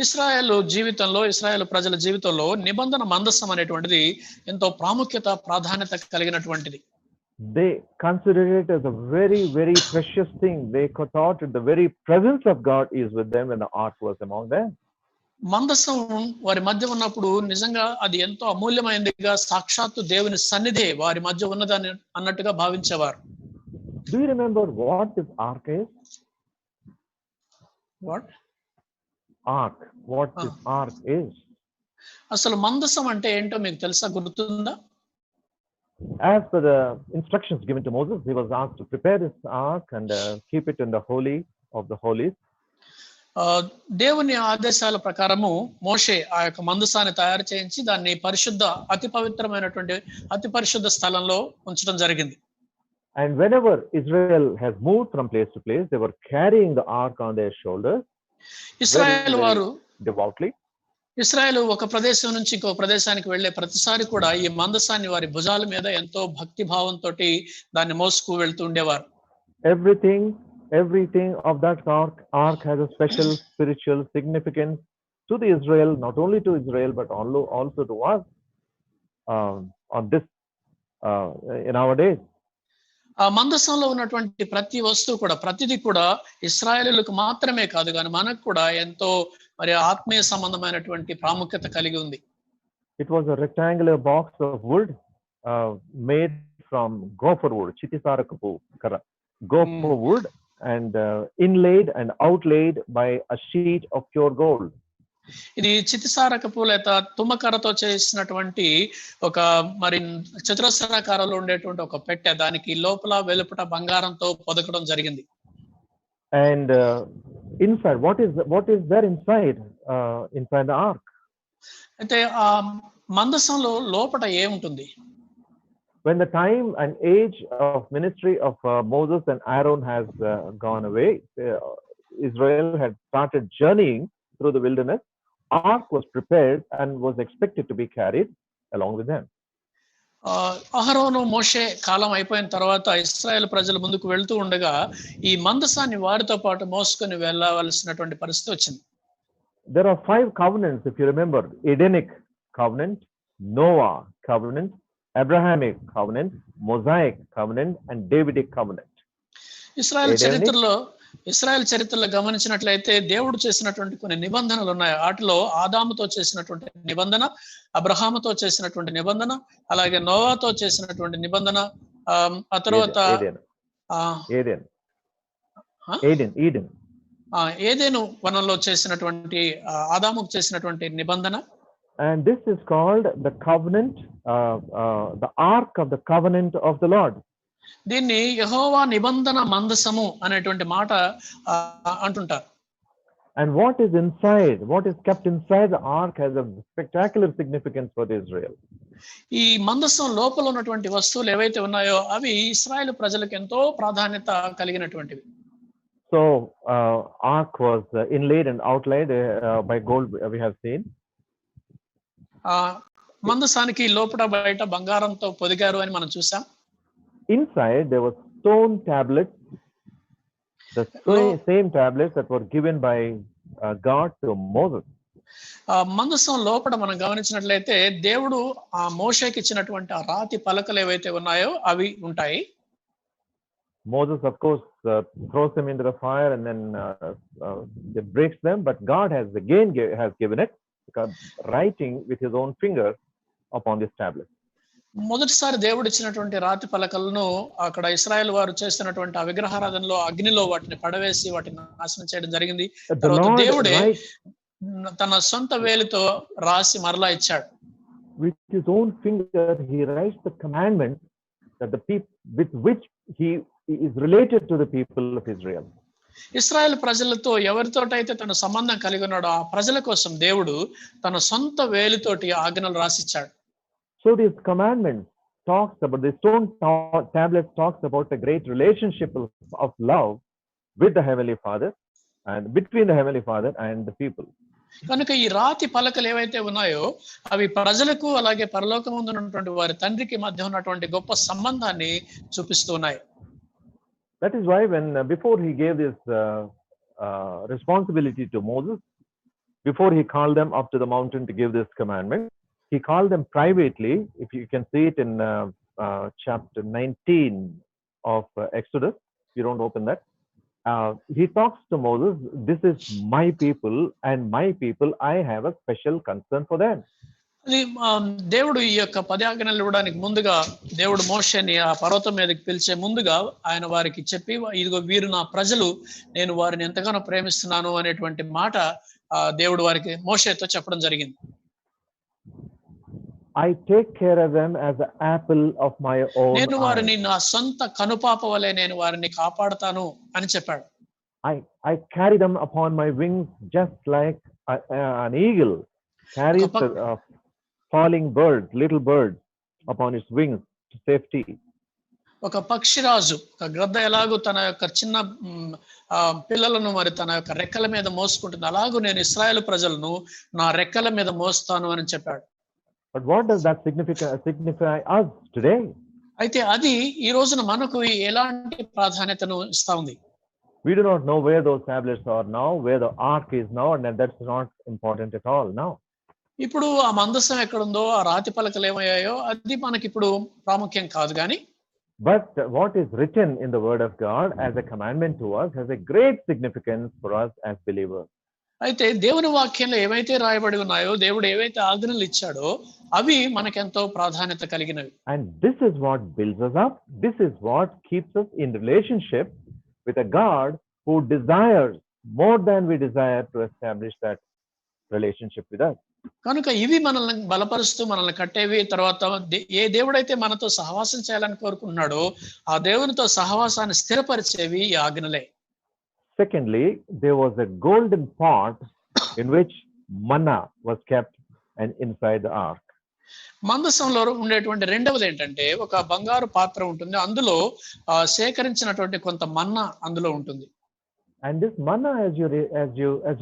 ఇశ్రాయేలు ప్రజల జీవితంలో నిబంధన మందసం అనేటువంటిది ఎంతో ప్రాధాన్యత కలిగినటువంటిది. They considered it as a very, very precious thing. They thought that the very presence of God is with them when the ark was among them. మందసం వారి మధ్య ఉన్నప్పుడు నిజంగా అది ఎంతో అమూల్యమైనదిగా, సాక్షాత్తు దేవుని సన్నిధి వారి మధ్య ఉన్నదని అన్నట్టుగా భావించేవారు. Do you remember what this ark is? What? Ark. What this ark is? అసలు మందసం అంటే ఏంటో మీకు తెలుసా, గుర్తుందా? As per the instructions given to Moses, he was asked to prepare this ark and keep it in the holy of the holies. దేవుని ఆదేశాల ప్రకారము మోషే ఆ యొక్క మందసాన్ని తయారు చేయించి దాన్ని అతి పరిశుద్ధ స్థలంలో ఉంచడం జరిగింది. And whenever Israel has moved from place to place, they were carrying the ark on their shoulders. ఇశ్రాయేలు వారు devoutly. ఇశ్రాయేలు ఒక ప్రదేశం నుంచి ఇంకో ప్రదేశానికి వెళ్లే ప్రతిసారి కూడా ఈ మందసాన్ని వారి భుజాల మీద ఎంతో భక్తి భావంతో దాన్ని మోసుకు వెళ్తూ ఉండేవారు. Everything of that ark has a special spiritual significance to the Israel, not only to Israel, but also to us on this in our days. ఆ మందసంలో ఉన్నటువంటి ప్రతిదీ కూడా ఇశ్రాయేలులకు మాత్రమే కాదు కానీ మనకు కూడా ఎంతో మరి ఆత్మీయ సంబంధమైనటువంటి ప్రాముఖ్యత కలిగి ఉంది. It was a rectangular box of wood made from gopher wood, chitisarakapu kara, gopher wood, and inlaid and outlaid by a sheet of pure gold. ఇది చితిసారకపు లేదా తుమ్మకరతో చేసినటువంటి ఒక మరి చతురస్రాకారంలో ఉండేటువంటి ఒక పెట్టె, దానికి లోపల వెలుపట బంగారంతో పొదకడం జరిగింది. And inside, what is there inside the ark? అయితే ఆ మందసంలో లోపట ఏముంటుంది? When the time and age of ministry of Moses and Aaron has gone away, Israel had started journeying through the wilderness. Ark was prepared and was expected to be carried along with them. అహరోను మోషే కాలం అయిపోయిన తర్వాత ఇశ్రాయేలు ప్రజలు ముందుకు వెళ్తూ ఉండగా ఈ మందసాన్ని వారితో పాటు మోసుకొని వెళ్ళవలసినటువంటి పరిస్థితి వచ్చింది. There are 5 covenants, if you remember: Edenic covenant, Noah covenant, Abrahamic covenant, Mosaic covenant, and Davidic covenant. Israel చరిత్రలో గమనించినట్లయితే దేవుడు చేసినటువంటి కొన్ని నిబంధనలు ఉన్నాయి. వాటిలో ఆదాముతో చేసినటువంటి నిబంధన, అబ్రహాముతో చేసినటువంటి నిబంధన, అలాగే నోవాతో చేసినటువంటి నిబంధన, ఆ తర్వాత ఏదెను వనంలో చేసినటువంటి ఆదాముకు చేసినటువంటి నిబంధన. And this is called the covenant, the ark of the covenant of the Lord. దీన్ని యెహోవా నిబంధన మందసము అనేటువంటి మాట అంటుంటారు. And what is kept inside the ark has a spectacular significance for Israel. ఈ మందసం లోపల ఉన్నటువంటి వస్తువులు ఏవైతే ఉన్నాయో అవి ఇశ్రాయేలు ప్రజలకు ఎంతో ప్రాధాన్యత కలిగినటువంటివి. So ark was inlaid and outlaid by gold, we have seen. మందసానికి లోపల బయట బంగారంతో పొదిగారు అని మనం చూసాం. Inside there were stone tablets, the same tablets that were given by God to Moses. మందసం లోపల మనం గమనించినట్లయితే దేవుడు ఆ మోషేకి ఇచ్చినటువంటి ఆ రాతి పలకలు ఏవైతే ఉన్నాయో అవి ఉంటాయి. Moses, of course, throws them into the fire and then breaks them, but God has given it, writing with his own finger upon this tablet. మొదటిసారి దేవుడు ఇచ్చినటువంటి రాతి పలకలను అక్కడ ఇశ్రాయేల్ వారు చేస్తున్నటువంటి ఆ విగ్రహారాధనలో అగ్నిలో వాటిని పడవేసి వాటిని నాశనం చేయడం జరిగింది. తర్వాత దేవుడే తన సొంత వేలితో రాసి మరలా ఇచ్చాడు. With his own finger he writes the commandment that the people with which he is related to the people of Israel. Israel ప్రజలతో ఎవరితోటైతే తన సంబంధం కలిగి ఉన్నాడో ఆ ప్రజల కోసం దేవుడు తన సొంత వేలితోటి ఆజ్ఞలు రాసిచ్చాడు. So this commandment talks about, the stone tablet talks about a great relationship of love with the Heavenly Father, and between the Heavenly Father and the people. కనుక ఈ రాతి పలకలు ఏవైతే ఉన్నాయో అవి ప్రజలకు అలాగే పరలోకమందు ఉన్నటువంటి వారి తండ్రికి మధ్య ఉన్నటువంటి గొప్ప సంబంధాన్ని చూపిస్తూ ఉన్నాయి. That is why when before he gave this responsibility to Moses, before he called them up to the mountain to give this commandment, he called them privately. If you can see it in chapter 19 of Exodus, you don't open that. He talks to Moses, this is my people, and my people, I have a special concern for them. అది దేవుడు ఈ యొక్క 10 ఆజ్ఞలు ఇవ్వడానికి ముందుగా దేవుడు మోషేని ఆ పర్వతం మీదకి పిలిచే ముందుగా ఆయన వారికి చెప్పి, ఇదిగో వీరు నా ప్రజలు, నేను వారిని ఎంతగానో ప్రేమిస్తున్నాను అనేటువంటి మాట దేవుడు వారికి మోషేతో చెప్పడం జరిగింది. I take care of them as the apple of my own నేను వారిని eye. నా సొంత కనుపాప వలె నేను వారిని కాపాడుతాను అని చెప్పాడు. I carry them upon my wings just like an eagle carries the falling bird, little bird upon its wings to safety. ఒక పక్షిరాజు, ఒక గ్రద్ద ఎలాగో తన యొక్క చిన్న పిల్లలను మరి తన యొక్క రెక్కల మీద మోసుకుంటుంది, అలాగూ నేను ఇశ్రాయేలు ప్రజలను నా రెక్కల మీద మోస్తాను అని చెప్పాడు. But what does that signify us today? అయితే అది ఈ రోజున మనకు ఎలాంటి ప్రాధాన్యతను ఇస్తా ఉంది? We do not know where those tablets are now, where the ark is now, and that's not important at all now. ఇప్పుడు ఆ మందసం ఎక్కడుందో, ఆ రాతి పలకలు ఏమయ్యాయో అది మనకి ఇప్పుడు ప్రాముఖ్యం కాదు. కానీ But what is written in the Word of God as a commandment to us has a great significance for us as believers. అయితే దేవుని వాక్యంలో ఏవైతే రాయబడి ఉన్నాయో, దేవుడు ఏవైతే ఆజ్ఞలు ఇచ్చాడో అవి మనకెంతో ప్రాధాన్యత కలిగినవి. And this is what builds us up. This is what keeps us in relationship with a God who desires more than we desire to establish that relationship with us. కనుక ఇవి మనల్ని బలపరుస్తూ మనల్ని కట్టేవి. తర్వాత ఏ దేవుడైతే మనతో సహవాసం చేయాలని కోరుకున్నాడో ఆ దేవునితో సహవాసాన్ని స్థిరపరిచేవి ఈ ఆజ్ఞలే. Secondly, there was a golden pot in which manna was kept and inside the ark. మందసంలో ఉండేటువంటి రెండవది ఏంటంటే ఒక బంగారు పాత్ర ఉంటుంది, అందులో సేకరించినటువంటి కొంత మన్నా అందులో ఉంటుంది. And this manna, as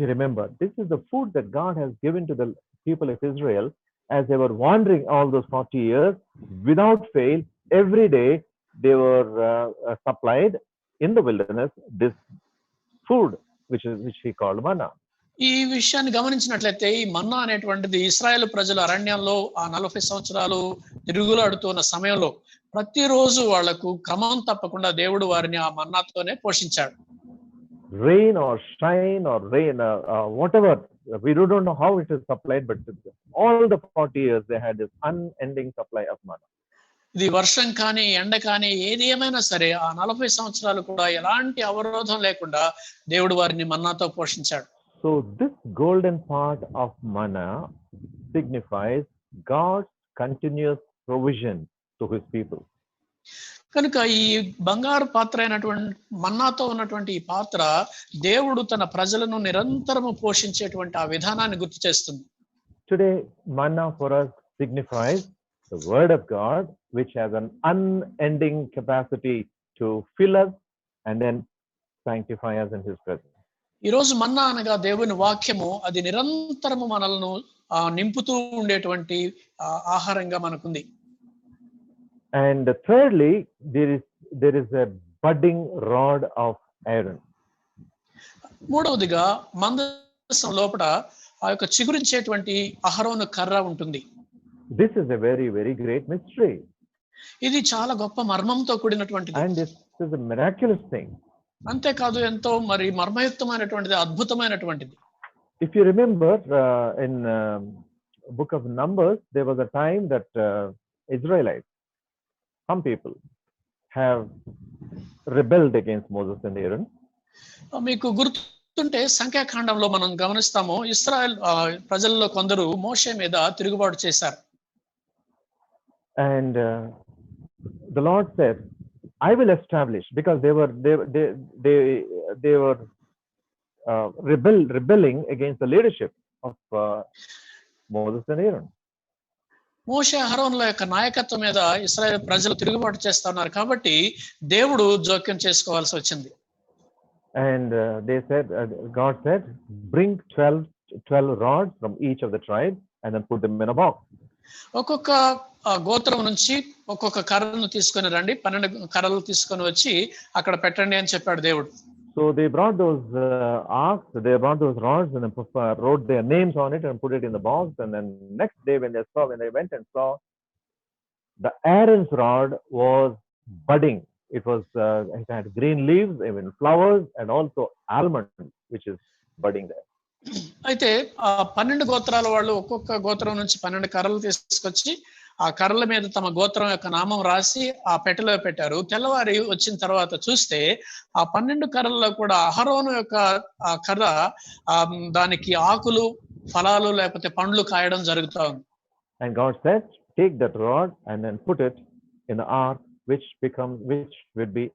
you remember, this is the food that God has given to the people of Israel as they were wandering all those 40 years without fail. Every day they were supplied in the wilderness this food, which he called manna. ఈ విషయాన్ని గమనించినట్లయితే ఈ మన్నా అనేటువంటిది ఇశ్రాయేలు ప్రజలు అరణ్యంలో ఆ 40 సంవత్సరాలు తిరుగులాడుతున్న సమయంలో ప్రతిరోజు వాళ్లకు క్రమం తప్పకుండా దేవుడు వారిని ఆ మన్నాతోనే పోషించాడు. Rain or shine or rain, whatever, we don't know how it is supplied, but all the 40 years they had this unending supply of manna. ఇది వర్షం కానీ ఎండ కానీ ఏది ఏమైనా సరే ఆ 40 సంవత్సరాలు కూడా ఎలాంటి అవరోధం లేకుండా దేవుడు వారిని మన్నాతో పోషించాడు. So this golden part of manna signifies God's continuous provision to his people. కనుక ఈ బంగారు పాత్ర అయినటువంటి మన్నాతో ఉన్నటువంటి ఈ పాత్ర దేవుడు తన ప్రజలను నిరంతరము పోషించేటువంటి ఆ విధానాన్ని గుర్తు చేస్తుంది. Today manna for us signifies the word of God, which has an unending capacity to fill us and then sanctify us in his presence. ఈ రోజు మన్నా అనగా దేవుని వాక్యము, అది నిరంతరము మనలను నింపుతూ ఉండేటువంటి ఆహారంగా మనకుంది. And thirdly, there is a budding rod of Aaron. మూడవదిగా మందసం లోపల ఆ యొక్క చిగురించేటువంటి అహరోను కర్ర ఉంటుంది. This is a very, very great mystery. ఇది చాలా గొప్ప మర్మంతో కూడినటువంటిది. And this is a miraculous thing. అంతేకాదు ఎంతో మరి మర్మయుక్తమైనటువంటిది, అద్భుతమైనటువంటిది. If you remember in book of Numbers, there was a time that Israelites, some people have rebelled against Moses and Aaron. మీకు గుర్తుంటే సంఖ్యాకాండంలో మనం గమనిస్తాము, ఇశ్రాయేల్ ప్రజల్లో కొందరు మోషే మీద తిరుగుబాటు చేశారు. And the Lord said, I will establish, because they were rebelling against the leadership of Moses and Aaron. మోషే అహరోనుల యొక్క నాయకత్వం మీద ఇశ్రాయేల్ ప్రజలు తిరుగుబాటు చేస్తున్నారు కాబట్టి దేవుడు జోక్యం చేసుకోవాల్సి వచ్చింది. And they said, God said, bring 12 rods from each of the tribes and then put them in a box. ఒక్కొక్క గోత్రం నుంచి ఒక్కొక్క కర్రను తీసుకొని రండి, 12 కర్రలు తీసుకొని వచ్చి అక్కడ పెట్టండి అని చెప్పాడు దేవుడు. So they brought those arcs, they brought those rods and then wrote their names on it and put it in the box. And then next day when they went and saw, the Aaron's rod was budding. It had green leaves, even flowers, and also almond, which is budding there. అయితే ఆ 12 గోత్రాల వాళ్ళు ఒక్కొక్క గోత్రం నుంచి 12 కర్రలు తీసుకొచ్చి ఆ కర్రల మీద తమ గోత్రం యొక్క నామం రాసి ఆ పెట్టెలో పెట్టారు. తెల్లవారి వచ్చిన తర్వాత చూస్తే ఆ 12 కర్రల్లో కూడా అహరోను యొక్క ఆ కర్ర దానికి ఆకులు, ఫలాలు లేకపోతే పండ్లు కాయడం జరుగుతా ఉంది. And God said, take that rod and then put it in the ark, which would be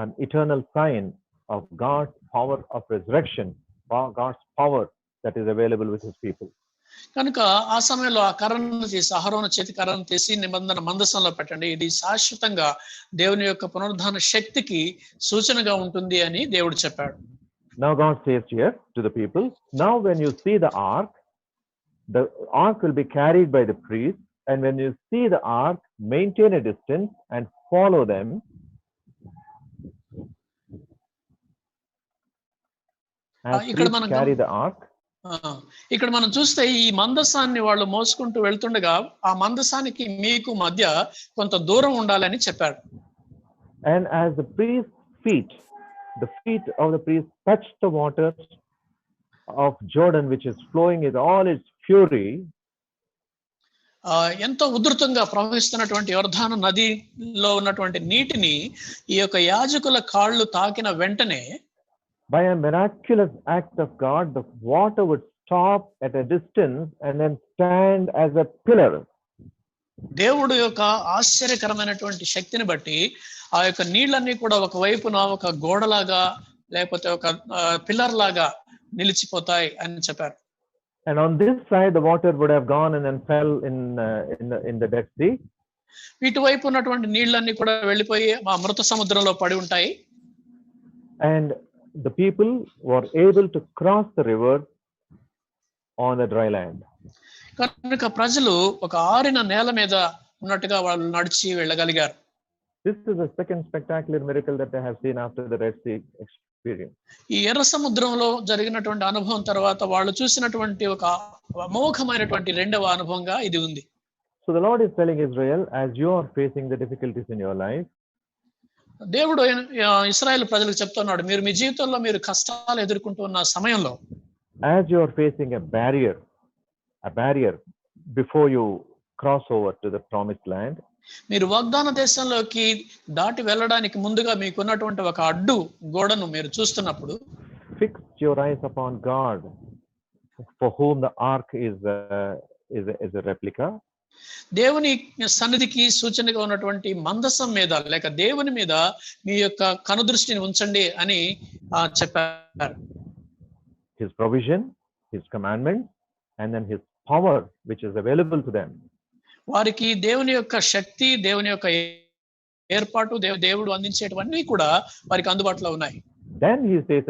an eternal sign of God's power of resurrection, God's power that is available with his people. కనుక ఆ సమయంలో ఆ కర్రను తీసి, అహరోను చేతి కర్రను తీసి నిబంధన మందసంలో పెట్టండి, ఇది శాశ్వతంగా దేవుని యొక్క పునరుద్ధాన శక్తికి సూచనగా ఉంటుంది అని దేవుడు చెప్పాడు. Now God says here to the people, now when you see the ark will be carried by the priest, and when you see the ark, maintain a distance and follow them. As priests carry the ark. ఇక్కడ మనం చూస్తే ఈ మందసాన్ని వాళ్ళు మోసుకుంటూ వెళ్తుండగా ఆ మందసానికి మీకు మధ్య కొంత దూరం ఉండాలని చెప్పారు. And as the feet of the priest touch the water of Jordan, which is flowing with all its fury, ఎంతో ఉధృతంగా ప్రవహిస్తున్నటువంటి యోర్దాను నదిలో ఉన్నటువంటి నీటిని ఈ యొక్క యాజకుల కాళ్ళు తాకిన వెంటనే, by a miraculous act of God, the water would stop at a distance and then stand as a pillar. దేవుడు యొక్క ఆశ్చర్యకరమైనటువంటి శక్తిని బట్టి ఆ యొక్క నీళ్ళన్నీ కూడా ఒక వైపున ఒక గోడలాగా లేకపోతే ఒక పిల్లర్ లాగా నిలిచిపోతాయి అని చెప్పారు. And on this side the water would have gone and then fell in the Dead Sea. ఇటువైపు ఉన్నటువంటి నీళ్ళన్నీ కూడా వెళ్ళిపోయి ఆ మృత సముద్రంలో పడి ఉంటాయి. And the people were able to cross the river on a dry land. కనుక ప్రజలు ఒక ఆరిన నేల మీద ఉన్నట్టుగా వాళ్ళు నడిచి వెళ్ళగలిగారు. This is the second spectacular miracle that they have seen after the Red Sea experience. ఈ ఎర్ర సముద్రంలో జరిగినటువంటి అనుభవం తర్వాత వాళ్ళు చూసినటువంటి ఒక అమోఘమైనటువంటి రెండవ అనుభవంగా ఇది ఉంది. So the Lord is telling Israel, as you are facing the difficulties in your life, దేవుడు ఇశ్రాయేలు ప్రజలకు చెప్తున్నాడు, మీరు మీ జీవితంలో మీరు కష్టాలు ఎదుర్కొంటున్న సమయంలో, as you are facing a barrier before you cross over to the promised land, మీరు వాగ్దాన దేశంలోకి దాటి వెళ్ళడానికి ముందుగా మీకున్నటువంటి ఒక అడ్డు గోడను మీరు చూస్తున్నప్పుడు, fix your eyes upon God, for whom the ark is a replica. దేవుని సన్నిధికి సూచనగా ఉన్నటువంటి మందసం మీద లేక దేవుని మీద మీ యొక్క కనుదృష్టిని ఉంచండి అని చెప్పారు. His provision, his commandments, and then his power which is available to them. వారికి దేవుని యొక్క శక్తి, దేవుని యొక్క ఏర్పాటు, దేవుడు అందించేటివన్నీ కూడా వారికి అందుబాటులో ఉన్నాయి. Then he says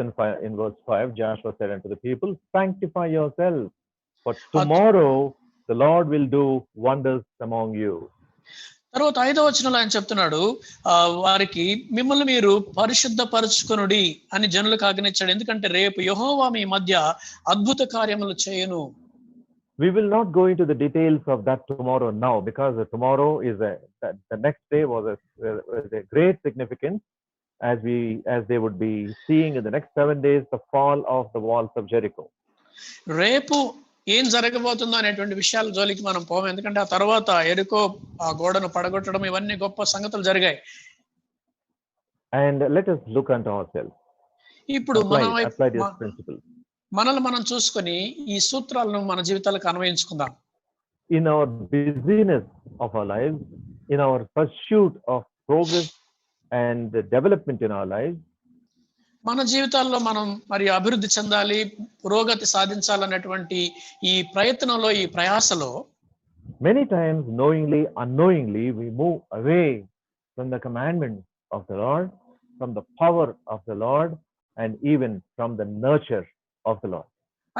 in verse 5, Joshua said unto the people, sanctify yourselves, for tomorrow the Lord will do wonders among you. తర్వాత 5వ వచనంలో ఆయన చెప్తున్నాడు, వారికి మిమ్మల్ని మీరు పరిశుద్ధపరచుకొనుడి అని జనులకు ఆజ్ఞించాడు, ఎందుకంటే రేపు యెహోవా మీ మధ్య అద్భుత కార్యములు చేయును. We will not go into the details of that tomorrow now, because the tomorrow is the next day was a great significance, as they would be seeing in the next 7 days the fall of the walls of Jericho. రేపు ఏం జరగబోతుందో అనేటువంటి విషయాల జోలికి మనం పోము, ఎందుకంటే ఆ తర్వాత ఎరికో ఆ గోడను పడగొట్టడం ఇవన్నీ గొప్ప సంగతులు జరిగాయి. And let us look unto ourselves. ఇప్పుడు apply this principle. మనల్ని మనం చూసుకొని ఈ సూత్రాలను మన జీవితాలకు అన్వయించుకుందాం. In our busyness of our lives, in our pursuit of progress and development in our lives, మన జీవితాల్లో మనం మరి అభివృద్ధి చెందాలి, పురోగతి సాధించాలనేటువంటి ఈ ప్రయత్నంలో, ఈ ప్రయాసలో many times knowingly, unknowingly, we move away from the commandments of the Lord, from the power of the Lord and even from the nurture of the Lord.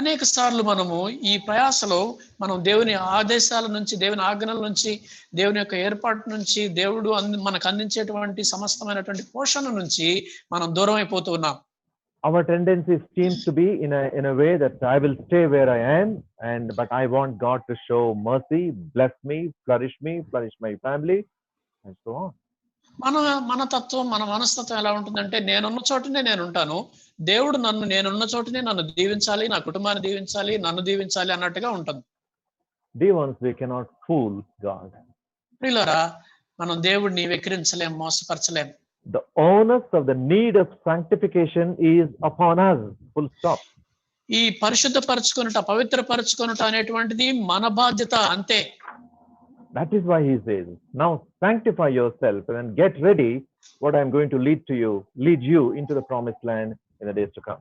అనేక సార్లు మనము ఈ ప్రయాసలో మనం దేవుని ఆదేశాల నుంచి, దేవుని ఆజ్ఞల నుంచి, దేవుని యొక్క ఏర్పాటు నుంచి, దేవుడు మనకు అందించేటువంటి సమస్తమైనటువంటి పోషణ నుంచి మనం దూరం అయిపోతూ ఉన్నాం. Our tendency seems to be in a way that I will stay where I am, but I want God to show mercy, bless me, flourish my family, and so on. మన తత్వం, మన మనస్తత్వం ఎలా ఉంటుందంటే, నేనున్న చోటనే నేను ఉంటాను, దేవుడు నేనున్న చోటనే నన్ను దీవించాలి, నా కుటుంబాన్ని దీవించాలి, నన్ను దీవించాలి అన్నట్టుగా ఉంటుంది. Dear ones, we cannot fool God. ప్రియులారా, మనం దేవుడిని వెక్కిరించలేం, మోసపరచలేం. The onus of the need of sanctification is upon us, full stop. ఈ పరిశుద్ధపరచుకొనుట, పవిత్రపరచుకొనుట అనేటువంటిది మన బాధ్యత అంతే. That is why he says, now sanctify yourself and get ready what I am going to lead you into the promised land in the days to come.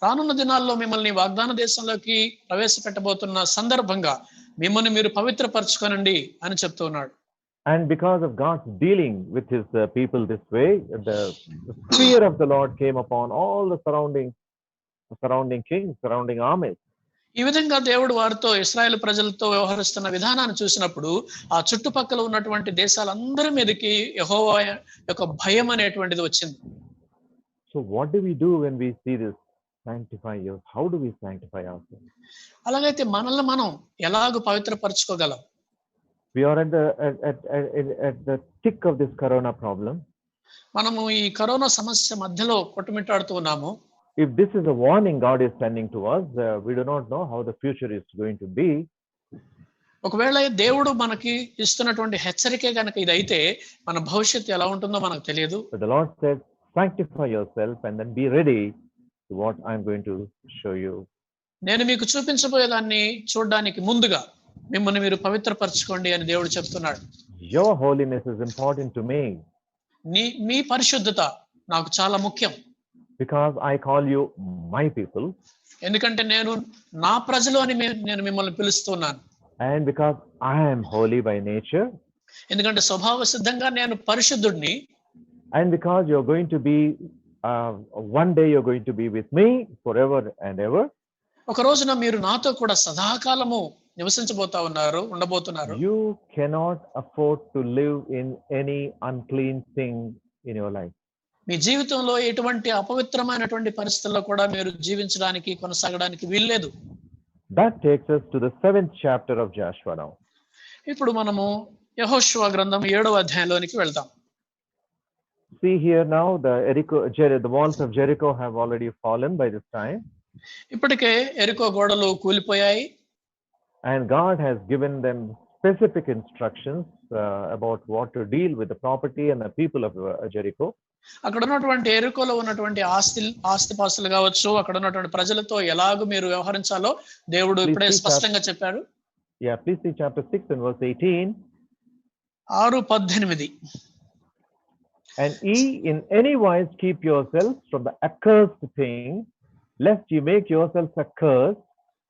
రానున్న దినాల్లో మిమ్మల్ని వాగ్దాన దేశంలోకి ప్రవేశపెట్టబోతున్న సందర్భంగా మిమ్మల్ని మీరు పవిత్రపరచుకోనండి అని చెప్తున్నాడు. And because of God's dealing with his people this way, the fear of the Lord came upon all the surrounding kings, surrounding armies. ఈ విధంగా దేవుడు వారితో, ఇశ్రాయేలు ప్రజలతో వ్యవహరిస్తున్న విధానాన్ని చూసినప్పుడు ఆ చుట్టుపక్కల ఉన్నటువంటి దేశాలందరి మీదకి యెహోవా యొక్క భయం అనేటువంటిది వచ్చింది. So what do we do when we see this? Sanctify you. How do we sanctify ourselves? అలాగైతే మనల్ని మనం ఎలాగ పవిత్రపరచుకోగలం? We are at the thick of this corona problem. మనము ఈ కరోనా సమస్య మధ్యలో కొట్టుమిట్టాడుతూ ఉన్నాము. If this is a warning God is sending to us, we do not know how the future is going to be. ఒకవేళ దేవుడు మనకి ఇస్తున్నటువంటి హెచ్చరికే గనక ఇదైతే మన భవిష్యత్తు ఎలా ఉంటుందో మనకు తెలియదు. But the Lord said, sanctify yourself and then be ready to what I am going to show you. నేను మీకు చూపించబోయేదాన్ని చూడడానికి ముందుగా మిమ్మల్ని మీరు పవిత్రపరచుకోండి అని దేవుడు చెప్తున్నాడు. Your holiness is important to me. మీ పరిశుద్ధత నాకు చాలా ముఖ్యం. Because I call you my people. ఎందుకంటే నేను నా ప్రజలు అని నేను మిమ్మల్ని పిలుస్తున్నాను. And because I am holy by nature. ఎందుకంటే స్వభావ సిద్ధంగా నేను పరిశుద్ధుడిని. And because you're going to be one day you're going to be with me forever and ever. ఒక రోజున మీరు నాతో కూడా సదాకాలము ఉండబోతున్నారు. You cannot afford to live in any unclean thing in your life. మీ జీవితంలో ఎటువంటి అపవిత్రమైనటువంటి పరిస్థితుల్లో కూడా మీరు జీవించడానికి, కొనసాగడానికి వీల్లేదు. That takes us to the 7th chapter of Joshua now. ఇప్పుడు మనము యెహోషువ గ్రంథం 7వ అధ్యాయంలోనికి వెళ్తాం. See here now, the walls of Jericho have already fallen by this time. ఇప్పటికే ఎరికో గోడలు కూలిపోయాయి. And God has given them specific instructions about what to deal with the property and the people of Jericho. అక్కడ ఉన్నటువంటి ఎరికోలో ఉన్నటువంటి ఆస్తిపాస్తులు కావచ్చు, అక్కడ ఉన్నటువంటి ప్రజలతో ఎలాగూ మీరు వ్యవహరించాలో దేవుడు ఇప్పుడే స్పష్టంగా చెప్పారు. Yeah, please see chapter 6 and verse 18. 6:18. And ye in any wise keep yourselves from the accursed thing, lest ye make yourselves accursed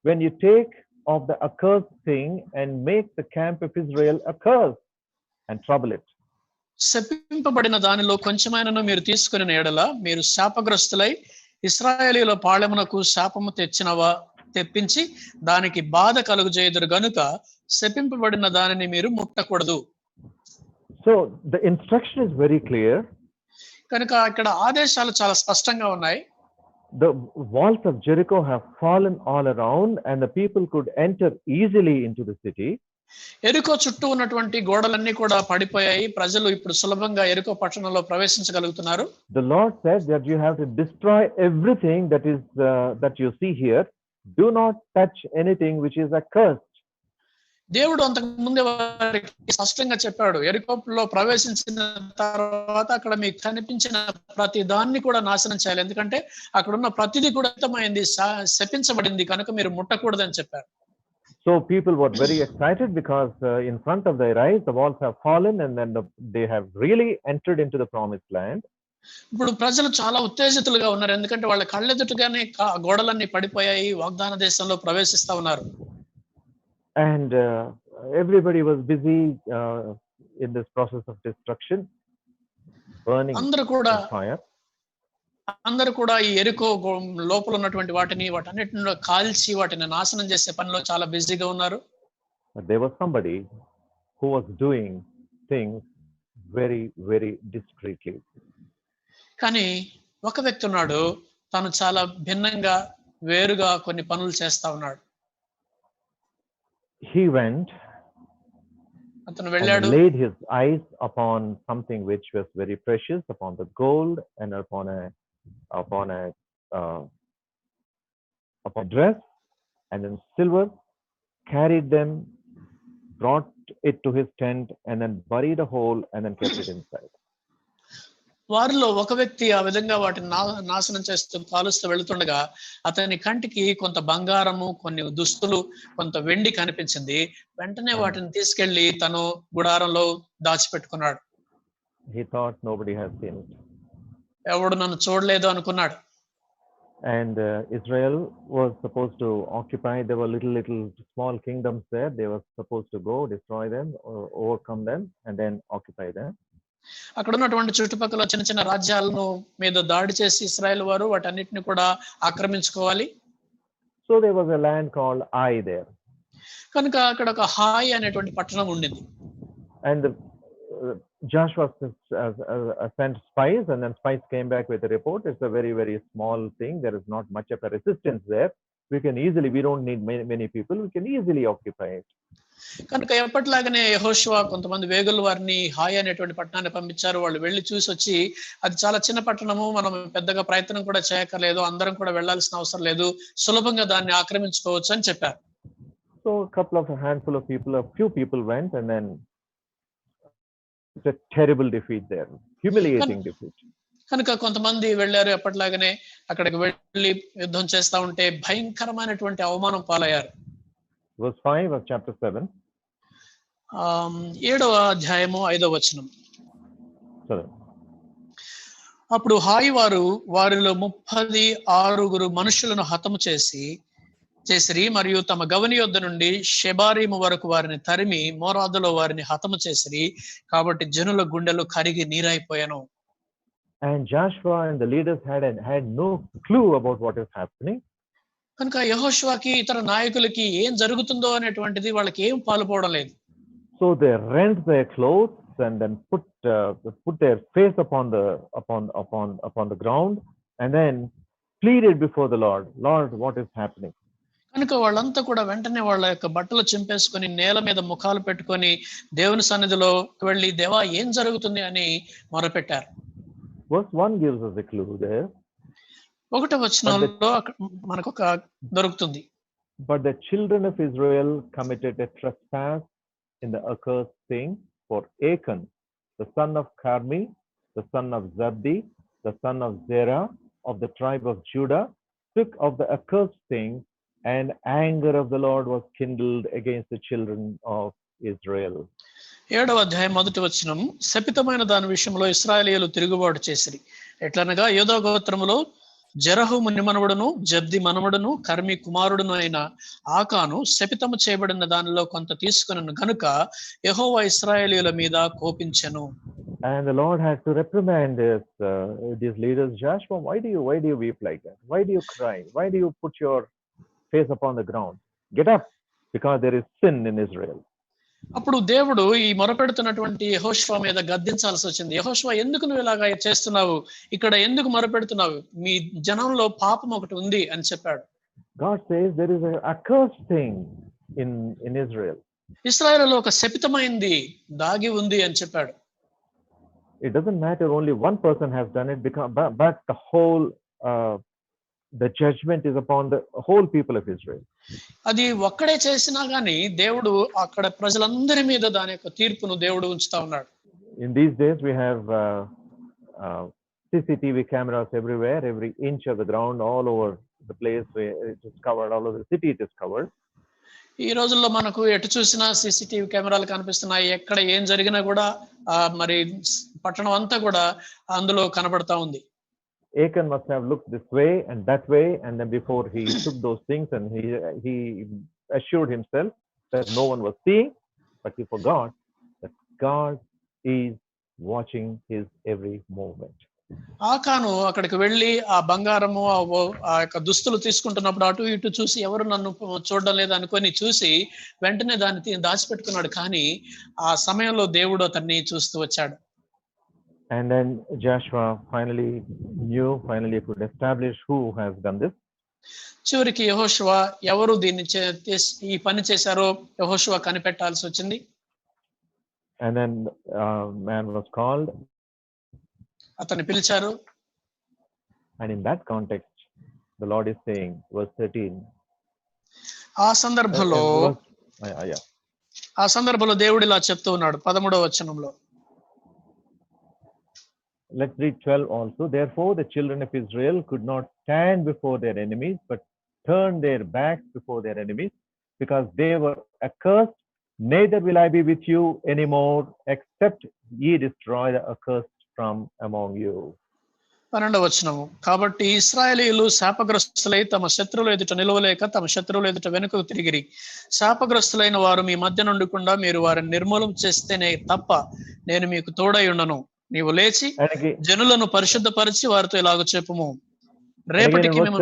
when you take of the accursed thing and make the camp of Israel accursed and trouble it. శపింపబడిన దానిలో కొంచెమైనను మీరు తీసుకుని ఎడల మీరు శాపగ్రస్తులై ఇశ్రాయేలీయుల పాళెమునకు శాపము తెప్పించి దానికి బాధ కలుగజేయుదురు గనుక శపింపబడిన దానిని మీరు ముట్టకూడదు. So the instruction is very clear. కనుక ఇక్కడ ఆదేశాలు చాలా స్పష్టంగా ఉన్నాయి. The walls of Jericho have fallen all around and the people could enter easily into the city. ఎరికో చుట్టూ ఉన్నటువంటి గోడలన్నీ కూడా పడిపోయాయి. ప్రజలు ఇప్పుడు సులభంగా ఎరికో పట్టణంలో ప్రవేశించగలుగుతున్నారు. The Lord said that you have to destroy everything that you see here. Do not touch anything which is accursed. దేవుడు అంతకు ముందే వారికి స్పష్టంగా చెప్పాడు, ఎరికోలో ప్రవేశించిన తర్వాత అక్కడ మీకు కనిపించిన ప్రతి దాన్ని కూడా నాశనం చేయాలి, ఎందుకంటే అక్కడ ఉన్న ప్రతిదీ కూడా శపించబడింది కనుక మీరు ముట్టకూడదని చెప్పారు. So people were very excited because in front of their eyes the walls have fallen and then they have really entered into the promised land. ఇప్పుడు ప్రజలు చాలా ఉత్తేజితులుగా ఉన్నారు, ఎందుకంటే వాళ్ళ కళ్ళెదుటగానే గోడలన్నీ పడిపోయాయి, వాగ్దాన దేశంలో ప్రవేశిస్తా ఉన్నారు. And everybody was busy in this process of destruction. burning అందరూ కూడా in fire. అందరూ కూడా ఈ ఎరికో లోపల ఉన్నటువంటి వాటన్నిటిని కాల్చి వాటిని నాశనం చేసే పనిలో చాలా బిజీగా ఉన్నారు. But there was somebody who was doing things very, very discreetly. కానీ ఒక వ్యక్తి ఉన్నాడు, తను చాలా భిన్నంగా వేరుగా కొన్ని పనులు చేస్తా ఉన్నాడు. He went అతను and వెళ్ళాడు, laid his eyes upon something which was very precious, upon the gold and upon a uh, upon dress, and then silver, carried them, brought it to his tent, and then buried a hole and then kept it inside. వారిలో ఒక వ్యక్తి ఆ విధంగా వాటిని నాశనం చేస్తూ కాలుస్తూ వెళుతుండగా అతని కంటికి కొంత బంగారము, కొన్ని దుస్తులు, కొంత వెండి కనిపించింది. వెంటనే వాటిని తీసుకెళ్లి తను గుడారంలో దాచిపెట్టుకున్నాడు. He thought nobody has seen it. ఎవడు నన్ను చూడలేదు అనుకున్నాడు. And Israel was supposed to occupy. There were little small kingdoms there. They were supposed to go, destroy them, or overcome them, and then occupy them. అక్కడ ఉన్నటువంటి చుట్టుపక్కల చిన్న చిన్న రాజ్యాలను మీద దాడి చేసి ఇశ్రాయేల్ వారు వాటన్నిటిని కూడా ఆక్రమించుకోవాలి. So there was a land called Ai there. కనుక అక్కడ ఒక హాయ్ అనేటువంటి పట్టణం ఉండింది. And Joshua sent spies, and then spies came back with a report. It's a very, very small thing. There is not much of a resistance there. We don't need many people. We can easily occupy it. కనుక ఎప్పటిలాగానే యెహోషువ కొంతమంది వేగుల వారిని hi అనేటువంటి పట్టణాన్ని పంపించారు. వాళ్ళు వెళ్ళి చూసి వచ్చి, అది చాలా చిన్న పట్టణము, మనం పెద్దగా ప్రయత్నం కూడా చేయక్కర్లేదు, అందరం కూడా వెళ్లాల్సిన అవసరం లేదు, సులభంగా దాన్ని ఆక్రమించుకోవచ్చు అని చెప్పారు. So a handful of people, a few people went, and then it's a terrible defeat there, humiliating defeat. కనుక కొంతమంది వెళ్ళారు, ఎప్పటిలాగానే అక్కడికి వెళ్ళి యుద్ధం చేస్తా ఉంటే భయంకరమైనటువంటి అవమానం పాలయ్యారు. Verse 5 of chapter 7. 7వ అధ్యాయము 5వ వచనం. Sorry. అప్పుడు హాయి వారు వారిలో 36 మనుషులను హతము చేసిరి మరియు తమ గవని యొద్ద నుండి షెబారీము వరకు వారిని తరిమి మోరాదులో వారిని హతము చేసిరి. కాబట్టి జనుల గుండెలు కరిగి నీరైపోయాను. And Joshua and the leaders had no clue about what is happening. కనుక యెహోషువకి ఇతర నాయకులకి ఏం జరుగుతుందో అనేటువంటిది వాళ్ళకి ఏం పాలుపోవడం లేదు. So they rent their clothes and then put their face upon the ground, and then pleaded before the Lord, Lord, what is happening? కనుక వాళ్ళంతా కూడా వెంటనే వాళ్ళ యొక్క బట్టలు చింపేసుకొని నేల మీద ముఖాలు పెట్టుకొని దేవుని సన్నిధిలో వెళ్ళి, దేవా ఏం జరుగుతుంది అని మొరపెట్టారు. Verse 1 gives us a clue there. 1వ వచనంలో మనకు ఒక దొరుకుతుంది. But the children of Israel committed a trespass in the accursed thing, for Achan, the son of Carmi, the son of Zabdi, the son of Zerah, of the tribe of Judah, took of the accursed thing, and anger of the Lord was kindled against the children of Israel. 7వ అధ్యాయం 1వ వచనం, శపితమైన దాని విషయంలో ఇశ్రాయేలీయులు తిరుగుబాటు చేసిరి. ఎట్లనగా యోధా గోత్రములో జెరహు ముని మనవడును, జబ్ది మనవడును, కర్మి కుమారుడును అయిన ఆకాను శపితము చేయబడిన దానిలో కొంత తీసుకొనెను గనుక యెహోవా ఇశ్రాయేలీయుల మీద కోపించెను. And the Lord had to reprimand these leaders. Joshua, why do you weep like that? Why do you cry? Why do you put your face upon the ground? Get up, because there is sin in Israel. అప్పుడు దేవుడు ఈ మొరపెడుతున్నటువంటి యెహోషువ మీద గద్దించాల్సి వచ్చింది. యెహోషువ, ఎందుకు నువ్వు ఇలాగా చేస్తున్నావు? ఇక్కడ ఎందుకు మొరపెడుతున్నావు? మీ జనంలో పాపం ఒకటి ఉంది అని చెప్పాడు. God says there is an accursed thing in Israel. ఇశ్రాయేలులో ఒక శపితమైంది దాగి ఉంది అని చెప్పాడు. It doesn't matter only one person has done it, but the whole the judgment is upon the whole people of Israel. అది ఒక్కడే చేసినా గానీ దేవుడు అక్కడ ప్రజలందరి మీద దాని యొక్క తీర్పును దేవుడు ఉంచుతా ఉన్నాడు. In these days we have CCTV cameras everywhere, every inch of the ground, all over the place where it is covered, all over the city it is covered. ఈ రోజుల్లో మనకు ఎటు చూసినా సీసీటీవీ కెమెరాలు కనిపిస్తున్నాయి. ఎక్కడ ఏం జరిగినా కూడా మరి పట్టణం అంతా కూడా అందులో కనబడతా ఉంది. Achan must have looked this way and that way, and then before he took those things, and he assured himself that no one was seeing, but he forgot that God is watching his every movement. ఆకాను అక్కడికి వెళ్ళి ఆ బంగారము ఆ యొక్క దుస్తులు తీసుకుంటున్నప్పుడు అటు ఇటు చూసి ఎవరు నన్ను చూడడం లేదు అనుకొని చూసి వెంటనే దాన్ని దాచిపెట్టుకున్నాడు. కానీ ఆ సమయంలో దేవుడు అతన్ని చూస్తూ వచ్చాడు. And then Joshua finally could establish who has done this. చివరికి యెహోషువ ఎవరు దీన్ని ఈ పని చేశారో యెహోషువ కనిపెట్టాల్సి వచ్చింది. And then man was called. అతన్ని పిలిచారు. And in that context, the Lord is saying, verse 13. ఆ సందర్భంలో దేవుడు ఇలా చెప్తూ ఉన్నాడు 13వ వచనంలో. Let's read 12 also. Therefore, the children of Israel could not stand before their enemies, but turned their backs before their enemies, because they were accursed. Neither will I be with you anymore, except ye destroy the accursed from among you. 12వ వచనము. కాబట్టి ఇశ్రాయేలీయులు శాపగ్రస్తులై తమ శత్రువుల ఎదుట నిలవలేక తమ శత్రువుల ఎదుట వెనుకకు తిరిగిరి. శాపగ్రస్తులైన వారు మీ మధ్య నుండకుండా మీరు వారిని నిర్మూలం చేస్తేనే తప్ప నేను మీకు తోడై ఉండను. నీవు లేచి జనులను పరిశుద్ధపరిచి వారితో ఇలాగ చెప్పుము, రేపటికి మేము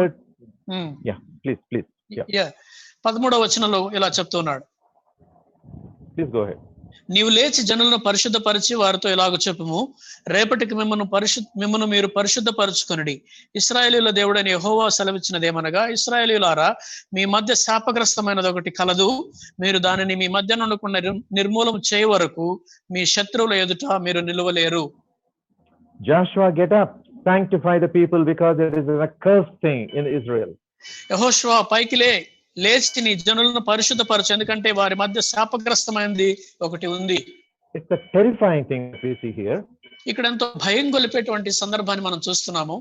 13వ వచనంలో ఇలా చెప్తున్నాడు. నీవు లేచి జనులను పరిశుద్ధపరిచి వారితో ఇలాగ చెప్పుము, రేపటికి మిమ్మల్ని మీరు పరిశుద్ధపరచుకొనుడి. ఇశ్రాయేలీయుల దేవుడైన యెహోవా సెలవిచ్చినదేమనగా, ఇశ్రాయేలీయులారా, మీ మధ్య శాపగ్రస్తమైనది ఒకటి కలదు. మీరు దానిని మీ మధ్య నుండకుండా నిర్మూలం చేయ వరకు మీ శత్రువుల ఎదుట మీరు నిలవలేరు. Joshua, get up, sanctify the people, because there is a cursed thing in Israel. యెహోషువ పైకి లేచి నీ జనులను పరిశుద్ధపరచు, ఎందుకంటే వారి మధ్య శాపగ్రస్తమైనది ఒకటి ఉంది. It's a terrifying thing we see here. ఇక్కడ ఎంతో భయం గొలిపేటువంటి సందర్భాన్ని మనం చూస్తున్నాము.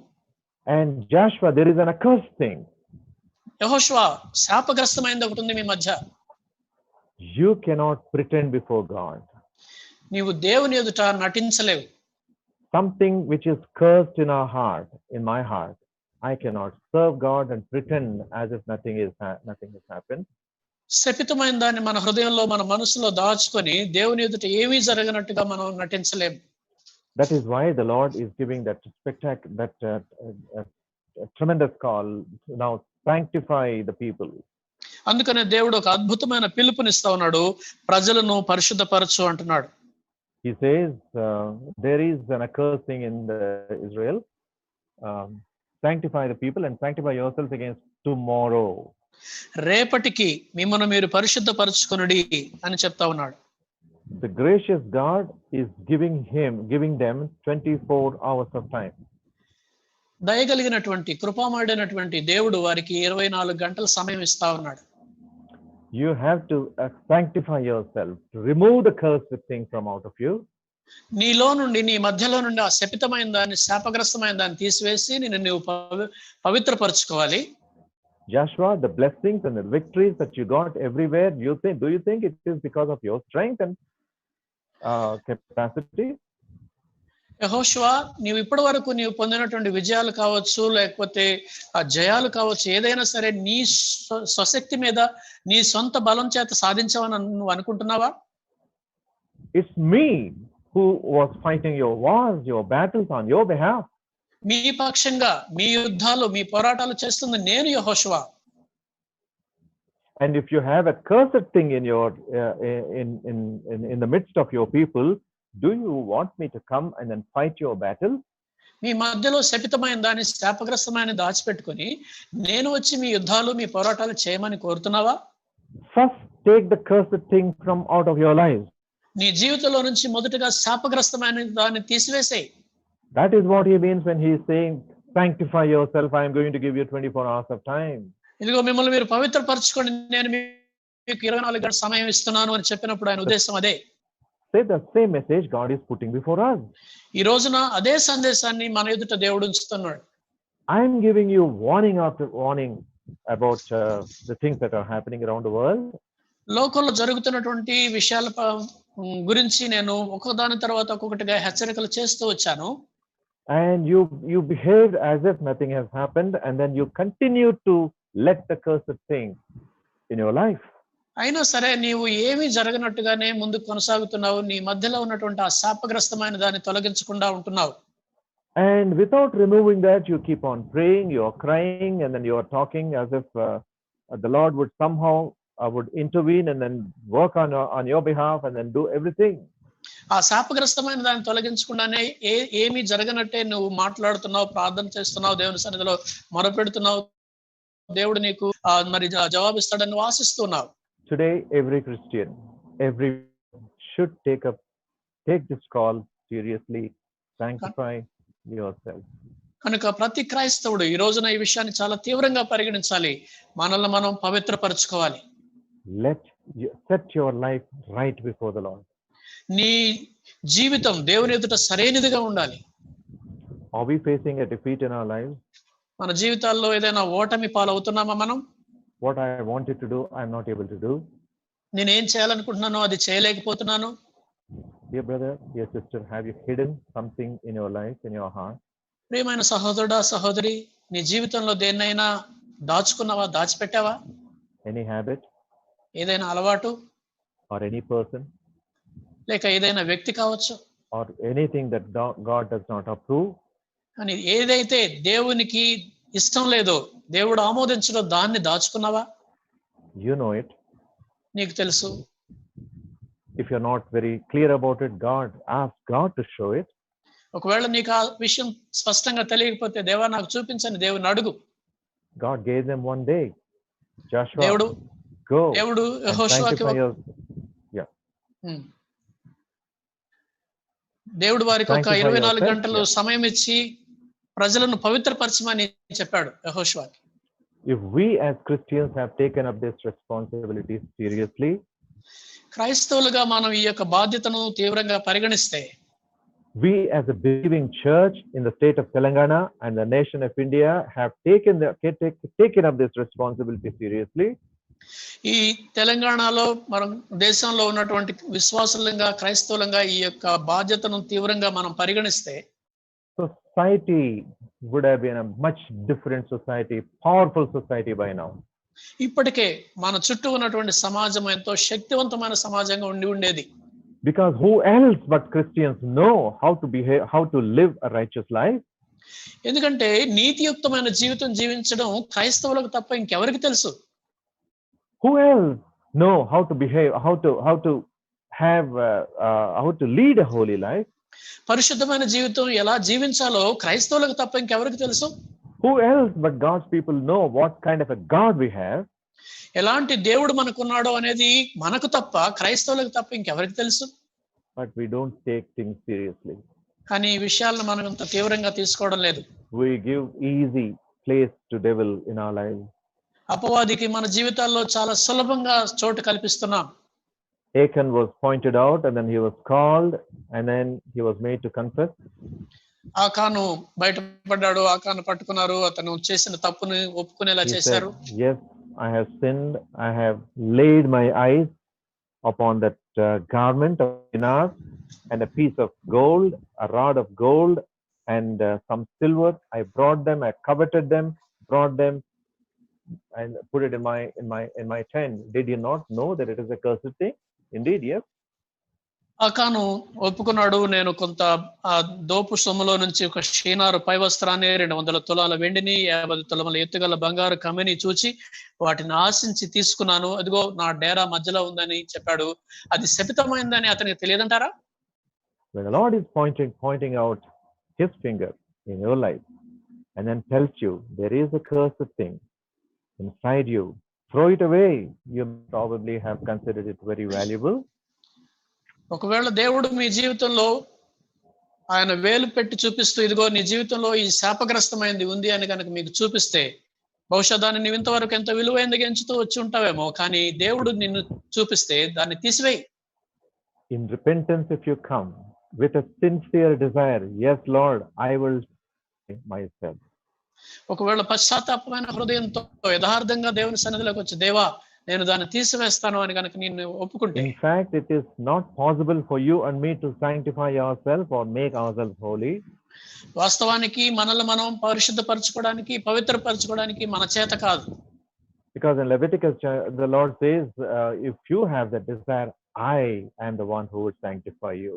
And Joshua, there is an accursed thing. యెహోషువ, శాపగ్రస్తమైనది ఒకటి ఉంది మీ మధ్య. You cannot pretend before God. నీవు దేవుని ఎదుట నటించలేవు. Something which is cursed in our heart, in my heart, I cannot serve God and pretend as if nothing has happened. శపితమైన దాన్ని మన హృదయంలో మన మనసులో దాచుకొని దేవుని ఎదుట ఏమీ జరగనట్టుగా మనం నటించలేము. That is why the Lord is giving that tremendous call, now sanctify the people. అందుకనే దేవుడు ఒక అద్భుతమైన పిలుపునిస్తా ఉన్నాడు, ప్రజలను పరిశుద్ధపరచు అంటున్నాడు. He says there is an accursed thing in Israel. Sanctify the people and sanctify yourselves against tomorrow. రేపటికి మిమ్మల్ని మీరు పరిశుద్ధపరచుకొనుడి అని చెప్తా ఉన్నాడు. The gracious God is giving them 24 hours of time. దయగలిగినటువంటి కృపామయుడైనటువంటి దేవుడు వారికి 24 గంటల సమయం ఇస్తా ఉన్నాడు. You have to sanctify yourself, remove the cursed thing from out of you. నీలో నుండి, నీ మధ్యలో నుండి ఆ శపితమైన దాన్ని, శాపగ్రస్తమైన దాన్ని తీసివేసి నువ్వు పవిత్రపరచుకోవాలి. Joshua, the blessings and the victories that you got everywhere, do you think it is because of your strength and capacity? యెహోషువ, నీవు ఇప్పటి వరకు నీవు పొందినటువంటి విజయాలు కావచ్చు, లేకపోతే ఆ జయాలు కావచ్చు, ఏదైనా సరే నీ స్వశక్తి మీద నీ సొంత బలం చేత సాధించావని నువ్వు అనుకుంటున్నావా? It's me who was fighting your wars, your battles on your behalf. మీ పక్షంగా మీ యుద్ధాలు, మీ పోరాటాలు చేస్తుంది నేను యెహోషువ. And if you have a cursed thing in your in the midst of your people, do you want me to come and then fight your battle? మీ మధ్యలో శపితమైన దాన్ని, శాపగ్రస్తమైన దాచిపెట్టుకొని నేను వచ్చి మీ యుద్ధాలు, మీ పోరాటాలు చేయమని కోరుతున్నావా? First, take the cursed thing from out of your lives. నీ జీవితంలో నుంచి మొదటగా శాపగ్రస్తమైన దాన్ని తీసివేసేయ్. That is what he means when he is saying, sanctify yourself, I am going to give you 24 hours of time. ఇదిగో మిమ్మల్ని మీరు పవిత్రపరచుకోండి, నేను మీకు 24 గంటల సమయం ఇస్తున్నాను అని చెప్పినప్పుడు ఆయన ఉద్దేశం అదే. Say the same message God is putting before us. ఈ రోజున అదే సందేశాన్ని మన ఎదుట దేవుడు ఉంచుతున్నాడు. I am giving you warning after warning about the things that are happening around the world. లోకంలో జరుగుతున్నటువంటి విషయాల గురించి నేను ఒకదాని తర్వాత ఒక్కొక్కటిగా హెచ్చరికలు చేస్తూ వచ్చాను. And you behaved as if nothing has happened, and then you continue to let the cursed thing in your life. అయినా సరే నీవు ఏమీ జరగనట్టుగానే ముందుకు కొనసాగుతున్నావు. నీ మధ్యలో ఉన్నటువంటి ఆ శాపగ్రస్తమైన దాన్ని తొలగించకుండా ఉంటున్నావు. And without removing that, you keep on praying, you are crying, and then you are talking as if the Lord would somehow would intervene and then work on your behalf and then do everything. ఆ శాపగ్రస్తమైన దాన్ని తొలగించకుండానే ఏమీ జరగనట్టే నువ్వు మాట్లాడుతున్నావు, ప్రార్థన చేస్తున్నావు, దేవుని సన్నిధిలో మొరపెడుతున్నావు. దేవుడు నీకు మరి జవాబిస్తాడని నువ్వు ఆశిస్తున్నావు. Today, every Christian, every should take this call seriously. Sanctify yourself. కనుక ప్రతి క్రైస్తవుడు ఈ రోజున ఈ విషయాన్ని చాలా తీవ్రంగా పరిగణించాలి. మనల్ని మనం పవిత్రపరచుకోవాలి. Set your life right before the Lord. నీ జీవితం దేవుని ఎదుట సరైనదిగా ఉండాలి. Are we facing a defeat in our lives? మన జీవితాల్లో ఏదైనా ఓటమి పాలవుతున్నామా మనం? What I wanted to do, I am not able to do. నేనేం చేయాలనుకుంటున్నానో అది చేయలేకపోతున్నాను. Dear brother, dear sister, have you hidden something in your life, in your heart? ప్రియమైన సహోదరుడా, సహోదరి, నీ జీవితంలో దేన్నైనా దాచుకున్నావా, దాచిపెట్టావా? Any habit? ఏదైనా అలవాటు? Or any person? లేక ఏదైనా వ్యక్తి కావచ్చు. Or anything that God does not approve? కానీ ఏదైతే దేవునికి ఇష్టం లేదో, దేవుడు ఆమోదించడో దాన్ని దాచుకున్నావా? You know it. నీకు తెలుసు. If you're not very clear about it, ask God to show it. ఒకవేళ నీకు ఆ విషయం స్పష్టంగా తెలియకపోతే దేవా నాకు చూపించని దేవుని అడుగు. God gave them one day. Joshua, దేవుడు go. దేవుడు యెహోషువకి దేవుడు వారికి ఒక 24 గంటలు సమయం ఇచ్చి ప్రజలను పవిత్రపరచమని చెప్పాడు యెహోషువకి. If we as Christians have taken up this responsibility seriously, క్రైస్తవులుగా మనం ఈ యొక్క బాధ్యతను తీవ్రంగా పరిగణిస్తే, we as a believing church in the state of Telangana and the nation of India have taken up this responsibility seriously. ఈ తెలంగాణలో మనం దేశంలో ఉన్నటువంటి విశ్వాసులంగా, క్రైస్తవులంగా ఈ యొక్క బాధ్యతను తీవ్రంగా మనం పరిగణిస్తే, society would have been a much different society, powerful society by now. ఇప్పటికే మన చుట్టూ ఉన్నటువంటి సమాజం ఎంతో శక్తివంతమైన సమాజంగా ఉండేది. Because who else but Christians know how to behave, how to live a righteous life? ఎందుకంటే నీతియుక్తమైన జీవితం జీవించడం క్రైస్తవులకు తప్ప ఇంకెవరికి తెలుసు? Who else know how to behave, how to have, how to lead a holy life? పరిశుద్ధమైన జీవితం ఎలా జీవించాలో క్రైస్తవులకు తప్ప ఇంకెవరికి తెలుసు? Who else but God's people know what kind of a God we have? ఎలాంటి దేవుడు మనకున్నాడో అనేది మనకు తప్ప, క్రైస్తవులకు తప్ప ఇంకెవరికి తెలుసు? But we don't take things seriously. కానీ ఈ విషయాలను మనం ఇంత తీవ్రంగా తీసుకోవడం లేదు. We give easy place to devil in our lives. అపవాదికి మన జీవితాల్లో చాలా సులభంగా చోటు కల్పిస్తున్నాం. Achan was pointed out and then he was called and then he was made to confess. ఆకాను బయటపడ్డాడు, ఆకాను పట్టుకున్నారు, అతను చేసిన తప్పుని ఒప్పుకునేలా చేశారు. Yes, I have sinned. I have laid my eyes upon that garment of dinar and a piece of gold, a rod of gold and some silver. I brought them, I coveted them, brought them and put it in my tent. Did you not know that it is a cursed thing? Indeed, yes. ఆకాను ఒప్పుకున్నాడు, నేను కొంత ఆ దోపు సొమ్ములో నుంచి ఒక షీనారు పై వస్త్రాన్ని, 200 తులాల వెండిని, 50 తులముల ఎత్తుగల బంగారు కమ్మిని చూచి వాటిని ఆశించి తీసుకున్నాను, అదిగో నా డేరా మధ్యలో ఉందని చెప్పాడు. అది శపితమైందని అతనికి తెలియదంటారా? When the Lord is pointing out his finger in your life and then tells you there is a cursed thing inside you, throw it away. You probably have considered it very valuable. ఒకవేళ దేవుడు మీ జీవితంలో ఆయన వేలు పెట్టి చూపిస్తూ ఇదిగో నీ జీవితంలో ఈ శాపగ్రస్తమైంది ఉంది అని కనుక మీకు చూపిస్తే, బహుశా దాన్ని నువ్వు ఇంతవరకు ఎంత విలువైనదిగా ఎంచుతూ వచ్చి ఉంటావేమో, కానీ దేవుడు నిన్ను చూపిస్తే దాన్ని తీసివేయి. In repentance, if you come with a sincere desire, yes Lord, I will myself. ఒకవేళ పశ్చాత్తాపమైన హృదయంతో యథార్థంగా దేవుని సన్నిధిలోకి వచ్చి, దేవా నేను దాన్ని తీసివేస్తాను అని కనుక నేను ఒప్పుకుంటే, in fact it is not possible for you and me to sanctify ourselves or make ourselves holy. వాస్తవానికి మనల్ని మనం పరిశుద్ధపరచుకోవడానికి, పవిత్రపరచుకోవడానికి మన చేత కాదు. Because in Leviticus, the Lord says, if you have that desire, I am the one who will sanctify you.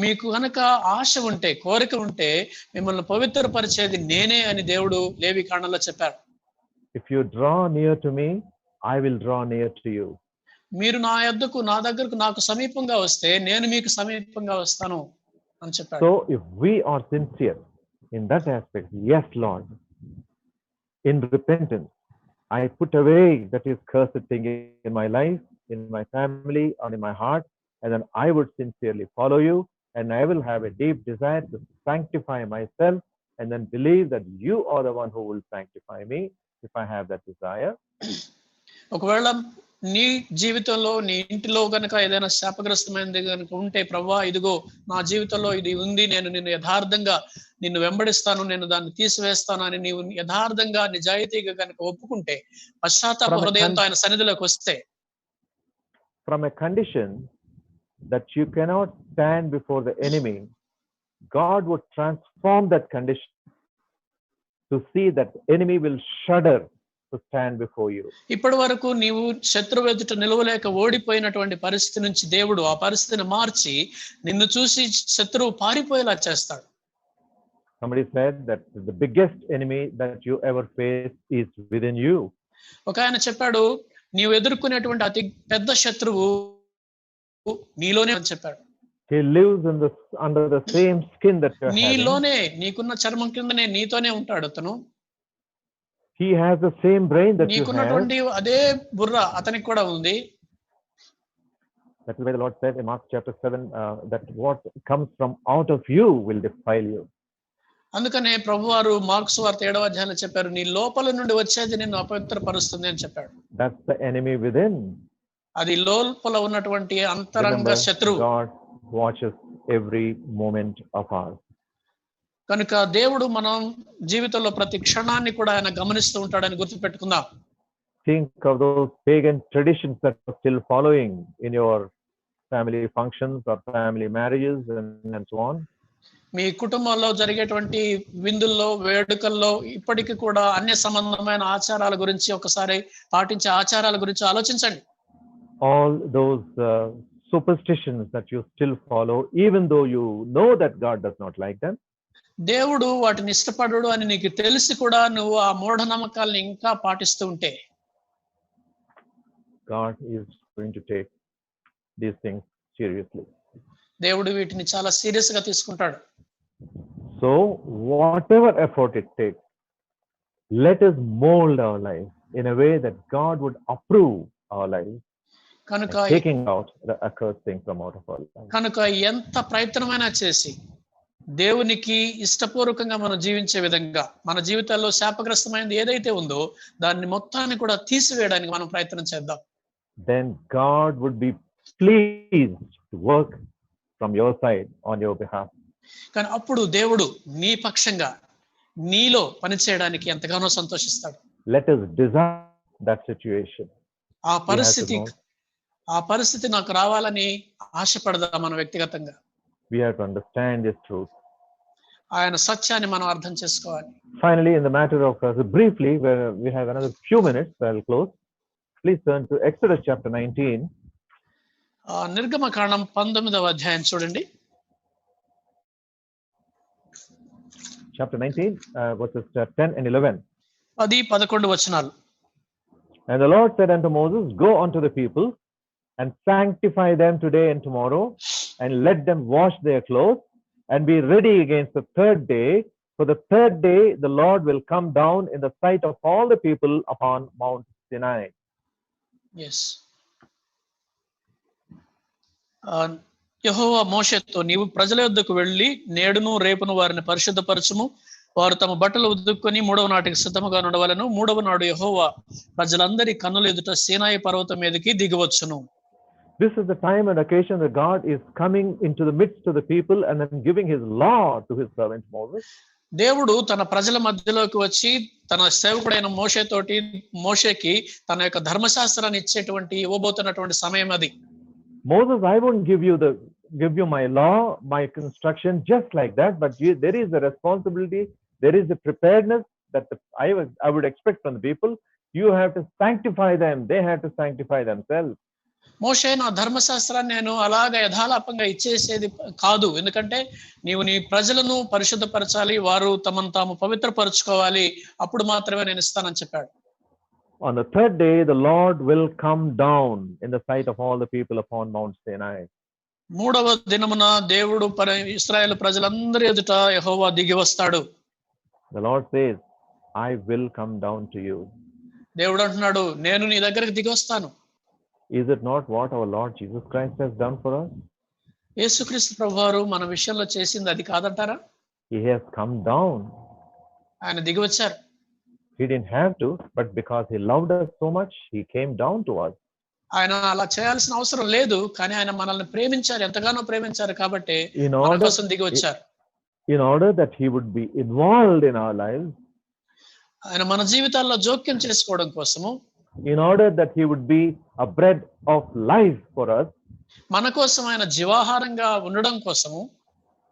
మీకు కనుక ఆశ ఉంటే, కోరిక ఉంటే మిమ్మల్ని పవిత్రపరిచేది నేనే అని దేవుడు లేవి కాండంలో చెప్పారు. If you draw near to me, I will draw near to you. మీరు నా దగ్గరకు నాకు సమీపంగా వస్తే నేను మీకు సమీపంగా వస్తాను అని చెప్పాడు. So if we are sincere in that aspect, yes, Lord, in repentance, I put away that is cursed thing in my life, in my family, or in my heart, and then I would sincerely follow you, and I will have a deep desire to sanctify myself, and then believe that you are the one who will sanctify me if I have that desire. ఒకవేళ నీ జీవితంలో, నీ ఇంటిలో గనక ఏదైనా శాపగ్రస్తమైనది గనక ఉంటే, ప్రభువా ఇదిగో నా జీవితంలో ఇది ఉంది, నేను నిన్ను యథార్థంగా నిన్ను వెంబడిస్తాను, నేను దాన్ని తీసివేస్తాను అని నీవు యథార్థంగా నిజాయితీగా గనక ఒప్పుకుంటే, పశ్చాత్తాప హృదయంతో ఆయన సన్నిధిలోకి వస్తే, from a condition that you cannot stand before the enemy, God would transform that condition to see that the enemy will shudder to stand before you. ఇప్పటి వరకు నీవు శత్రువు ఎదుట నిలవలేక ఓడిపోయినటువంటి పరిస్థితి నుంచి దేవుడు ఆ పరిస్థితిని మార్చి నిన్ను చూసి శత్రువు పారిపోయేలా చేస్తాడు. Somebody said that the biggest enemy that you ever face is within you. ఒక ఆయన చెప్పాడు, నీవు ఎదుర్కొనేటువంటి అతి పెద్ద శత్రువు నీలోనే అని చెప్పాడు. He lives under the same skin that you are having. నీలోనే, నీకున్న చర్మం కిందనే, నీతోనే ఉంటాడు అతను. He has the same brain that you have. నీకున్నటువంటి అదే బుర్ర అతనికి కూడా ఉంది. That is why the Lord said in Mark chapter 7 that what comes from out of you will defile you. అందుకనే ప్రభువారు మార్కు సువార్త 7వ అధ్యాయంలో చెప్పారు, నీ లోపల నుండి వచ్చేది నిన్ను అపవిత్రపరుస్తుంది అని చెప్పాడు. That's the enemy within. అది లోపల ఉన్నటువంటి అంతరంగ శత్రువు. God watches every moment of ours. కనుక దేవుడు మనం జీవితంలో ప్రతి క్షణాన్ని కూడా ఆయన గమనిస్తూ ఉంటాడని గుర్తుపెట్టుకుందాం. Think of those pagan traditions that are still following in your family functions or family marriages and so on. మీ కుటుంబంలో జరిగేటువంటి విందుల్లో, వేడుకల్లో ఇప్పటికీ కూడా అన్య సంబంధమైన ఆచారాల గురించి, ఒకసారి పాటించే ఆచారాల గురించి ఆలోచించండి. All those superstitions that you still follow, even though you know that God does not like them. దేవుడు వాటిని ఇష్టపడడు అని నీకు తెలిసి కూడా నువ్వు ఆ మూఢనమ్మకాలను ఇంకా పాటిస్తూ ఉంటే, God is going to take these things seriously. దేవుడు వీటిని చాలా సీరియస్ గా తీసుకుంటాడు. So whatever effort it takes, let us mold our life in a way that God would approve our life, కనుక taking out the accursed thing from out of our life. కనుక ఎంత ప్రయత్నమైనా చేసి దేవునికి ఇష్టపూర్వకంగా మనం జీవించే విధంగా, మన జీవితాల్లో శాపగ్రస్తమైనది ఏదైతే ఉందో దాన్ని మొత్తాన్ని కూడా తీసివేయడానికి మనం ప్రయత్నం చేద్దాం. Then God would be pleased to work from your side on your behalf. కానీ అప్పుడు దేవుడు నీ పక్షంగా, నీలో పనిచేయడానికి ఎంతగానో సంతోషిస్తాడు. Let us desire that situation. ఆ పరిస్థితి నాకు రావాలని ఆశపడదాం మన వ్యక్తిగతంగా. We have to understand this truth. ఆయన సత్యాన్ని మనం అర్థం చేసుకోవాలి. Finally, in the matter of briefly, where we have another few minutes, I'll close. Please turn to Exodus chapter 19. నిర్గమకాండం 19వ అధ్యాయం చూడండి. Chapter 19, verses 10 and 11. 10-11 వచనాలు. And the Lord said unto Moses, Go unto the people and sanctify them today and tomorrow, and let them wash their clothes and be ready against the third day. For the third day the Lord will come down in the sight of all the people upon Mount Sinai. Yes. యెహోవా మోషేతో, నీవు ప్రజల యొద్దకు వెళ్ళి నేడును రేపును వారిని పరిశుద్ధపరచుము, వారు తమ బట్టలు ఉదుక్కొని 3వ నాటికి సిద్ధముగా ఉండవలెను. 3వ నాడు యెహోవా ప్రజలందరి కన్నుల ఎదుట సీనాయి పర్వతం మీదకి దిగివచ్చును. This is the time and occasion that God is coming into the midst of the people and then giving his law to his servant Moses. దేవుడు తన ప్రజల మధ్యలోకి వచ్చి తన సేవకుడైన మోషేకి తన యొక్క ధర్మశాస్త్రాన్ని ఇవ్వబోతున్నటువంటి సమయం అది. Moses, I won't give you my law, my instruction just like that, but there is a responsibility, there is a preparedness that I would expect from the people. You have to sanctify them. They have to sanctify themselves. మోషే నా ధర్మశాస్త్రాన్ని నేను అలాగ యథాలాపంగా ఇచ్చేసేది కాదు. ఎందుకంటే నీవు నీ ప్రజలను పరిశుద్ధపరచాలి, వారు తమను తాము పవిత్రపరచుకోవాలి, అప్పుడు మాత్రమే నేను ఇస్తానని చెప్పాడు. On the third day, the Lord will come down in the sight of all the people upon Mount Sinai. మూడవ దినమున దేవుడు ఇశ్రాయేలు ప్రజలందరి ఎదుట యెహోవా దిగి వస్తాడు. The Lord says, I will come down to you. దేవుడు అంటున్నాడు, నేను నీ దగ్గరికి దిగి వస్తాను. Is it not what our Lord Jesus Christ has done for us? యేసుక్రీస్తు ప్రభువారు మన విషయంలో చేసింది అది కాదంటారా? He has come down. ఆయన దిగి వచ్చారు. He didn't have to, but because he loved us so much, he came down to us. ఆయన అలా చేయాల్సిన అవసరం లేదు, కానీ ఆయన మనల్ని ప్రేమించారు, ఎంతగానో ప్రేమించారు కాబట్టి మన కోసం దిగి వచ్చారు. In order that he would be involved in our lives, ఆయన మన జీవితాల్లో జోక్యం చేసుకోవడం కోసము, in order that he would be a bread of life for us, మన కోసం ఆయన జీవాహారంగా ఉండడం కోసము,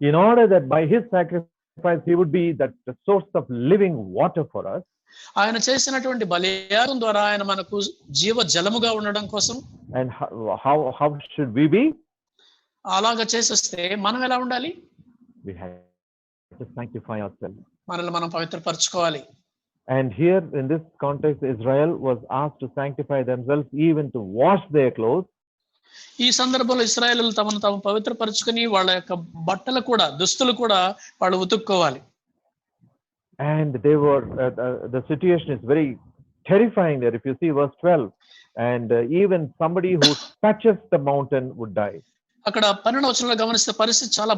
in order that by his sacrifice he would be that the source of living water for us, ఆయన చేసినటువంటి బలియాగం ద్వారా ఆయన మనకు జీవ జలముగా ఉండడం కోసం. and how should we be? అలాగా చేసేస్తే మనం ఎలా ఉండాలి? We have to sanctify ourselves. మనల్ని మనం పవిత్రపరచుకోవాలి. And here in this context, Israel was asked to sanctify themselves, even to wash their clothes. ఈ సందర్భంలో ఇశ్రాయేలీయులు తమను తాము పవిత్రపరచుకొని వాళ్ళ యొక్క బట్టలు కూడా, దుస్తులు కూడా వాళ్ళు ఉతుక్కోవాలి. And they were the situation is very terrifying there. If you see verse 12, and even somebody who touches the mountain would die. అక్కడ 12వ వచనంలో గమనిస్తే పరిస్థితి చాలా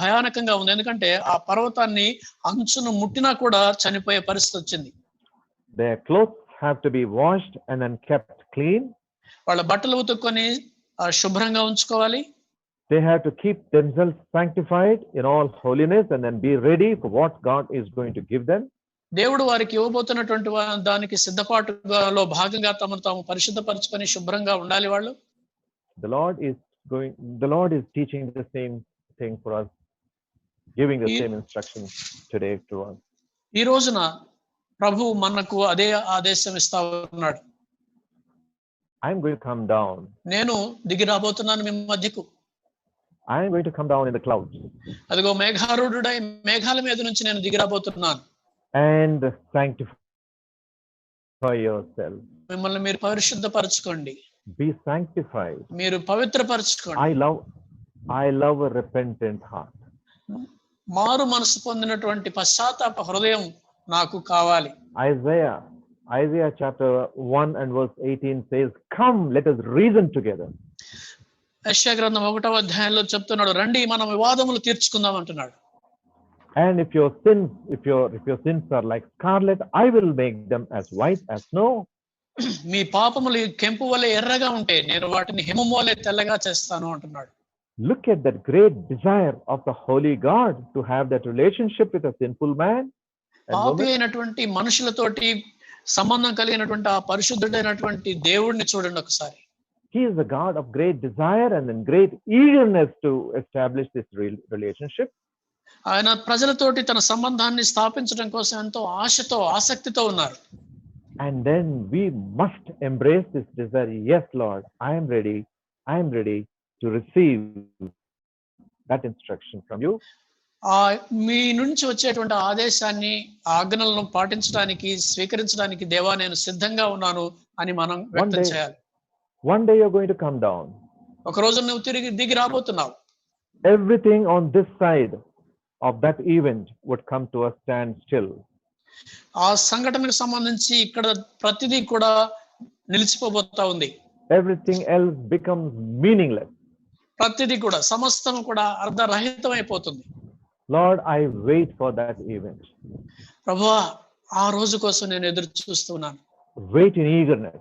భయానకంగా ఉంది. ఎందుకంటే ఆ పర్వతాన్ని అంచును ముట్టినా కూడా చనిపోయే పరిస్థితి వచ్చింది. Their clothes have to be washed and then kept clean. వాళ్ళ బట్టలు ఉతుక్కొని శుభ్రంగా ఉంచుకోవాలి. They have to keep themselves sanctified in all holiness and then be ready for what God is going to give them. దేవుడు వారికి ఇవ్వబోతున్నటువంటి దానికి సిద్ధపాటులో భాగంగా తమను తాము పరిశుద్ధపరచుకొని శుభ్రంగా ఉండాలి వాళ్ళు. The Lord is teaching the same thing for us, giving the same instructions today to us. ఈ రోజున ప్రభు మనకు అదే ఆదేశం ఇస్తా ఉన్నాడు. I am going to come down. నేను దిగి రాబోతున్నాను మీ మధ్యకు. I am going to come down in the clouds. అదిగో మేఘారూఢుడై మేఘాల మీద నుంచి నేను దిగి రాబోతున్నాను. And sanctify yourself. మిమ్మల్ని మీరు పరిశుద్ధపరచుకోండి. Be sanctified. మీరు పవిత్రపరచుకోండి. I love a repentant heart. మారు మనసు పొందినటువంటి పశ్చాత్తాప హృదయం నాకు కావాలి. Isaiah chapter 1 and verse 18 says, "Come, let us reason together." యెషయా గ్రంథం 1వ అధ్యాయంలో చెప్తున్నాడు, రండి మనం వివాదములు తీర్చుకుందాం అంటున్నాడు. And if your sins are like scarlet, I will make them as white as snow. మీ పాపములు కెంపు వలె ఎర్రగా ఉంటే నేను వాటిని హిమము వలె తెల్లగా చేస్తాను అంటున్నాడు. Look at that great desire of the holy God to have that relationship with a sinful man. పాపి అయినటువంటి మనుషులతోటి సంబంధం కలిగినటువంటి ఆ పరిశుద్ధుడైనటువంటి దేవుడిని చూడండి ఒకసారి. He is a God of great desire and then great eagerness to establish this relationship. ఆయన ప్రజలతోటి తన సంబంధాన్ని స్థాపించడం కోసం ఎంతో ఆశతో ఆసక్తితో ఉన్నారు. And then we must embrace this desire. Yes, Lord, I am ready to receive that instruction from you. మీ నుంచి వచ్చేటువంటి ఆదేశాన్ని, ఆజ్ఞలను పాటించడానికి, స్వీకరించడానికి దేవా నేను సిద్ధంగా ఉన్నాను అని మనం వ్యక్తం చేయాలి. One day you're going to come down. ఒక రోజు నువ్వు తిరిగి దిగి రాబోతున్నావు. Everything on this side of that event would come to a standstill. ఆ సంఘటనకు సంబంధించి ఇక్కడ ప్రతిదీ కూడా నిలిచిపోబోతా ఉంది. Everything else becomes meaningless. ప్రతిదీ కూడా సమస్తం కూడా అర్థరహితం అయిపోతుంది. Lord, I wait for that event. ప్రభువా ఆ రోజు కోసం నేను ఎదురు చూస్తున్నాను. Wait in eagerness.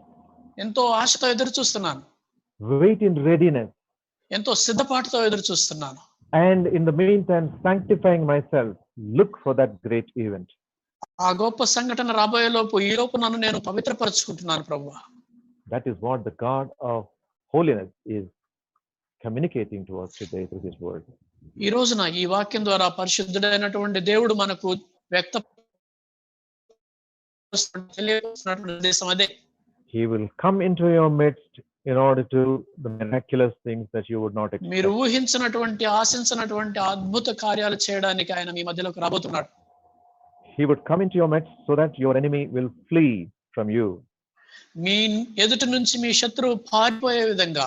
ఎంతో ఆశతో ఎదురు చూస్తున్నాను. Wait in readiness. ఎంతో సిద్ధపాటుతో ఎదురు చూస్తున్నాను. And in the meantime, sanctifying myself, look for that great event. ఆ గొప్ప సంఘటన రాబోయే లోపు ఈ లోపు నన్ను నేను పవిత్రపరచుకుంటున్నాను ప్రభువా. That is what the God of holiness is communicating to us today through His word. ఈ రోజున ఈ వాక్యం ద్వారా పరిశుద్ధుడైనటువంటి దేవుడు మనకు వ్యక్త తెలియపరుస్తున్నటువంటి ఉద్దేశం అదే. He will come into your midst in order to the miraculous things that you would not మీరు expect. ఊహించినటువంటి ఆశించినటువంటి అద్భుత కార్యాలు చేయడానికి ఆయన మీ మధ్యలోకి రాబోతున్నాడు. He would come into your midst so that your enemy will flee from you. మీ ఎదుటి నుంచి మీ శత్రువు పారిపోయే విధంగా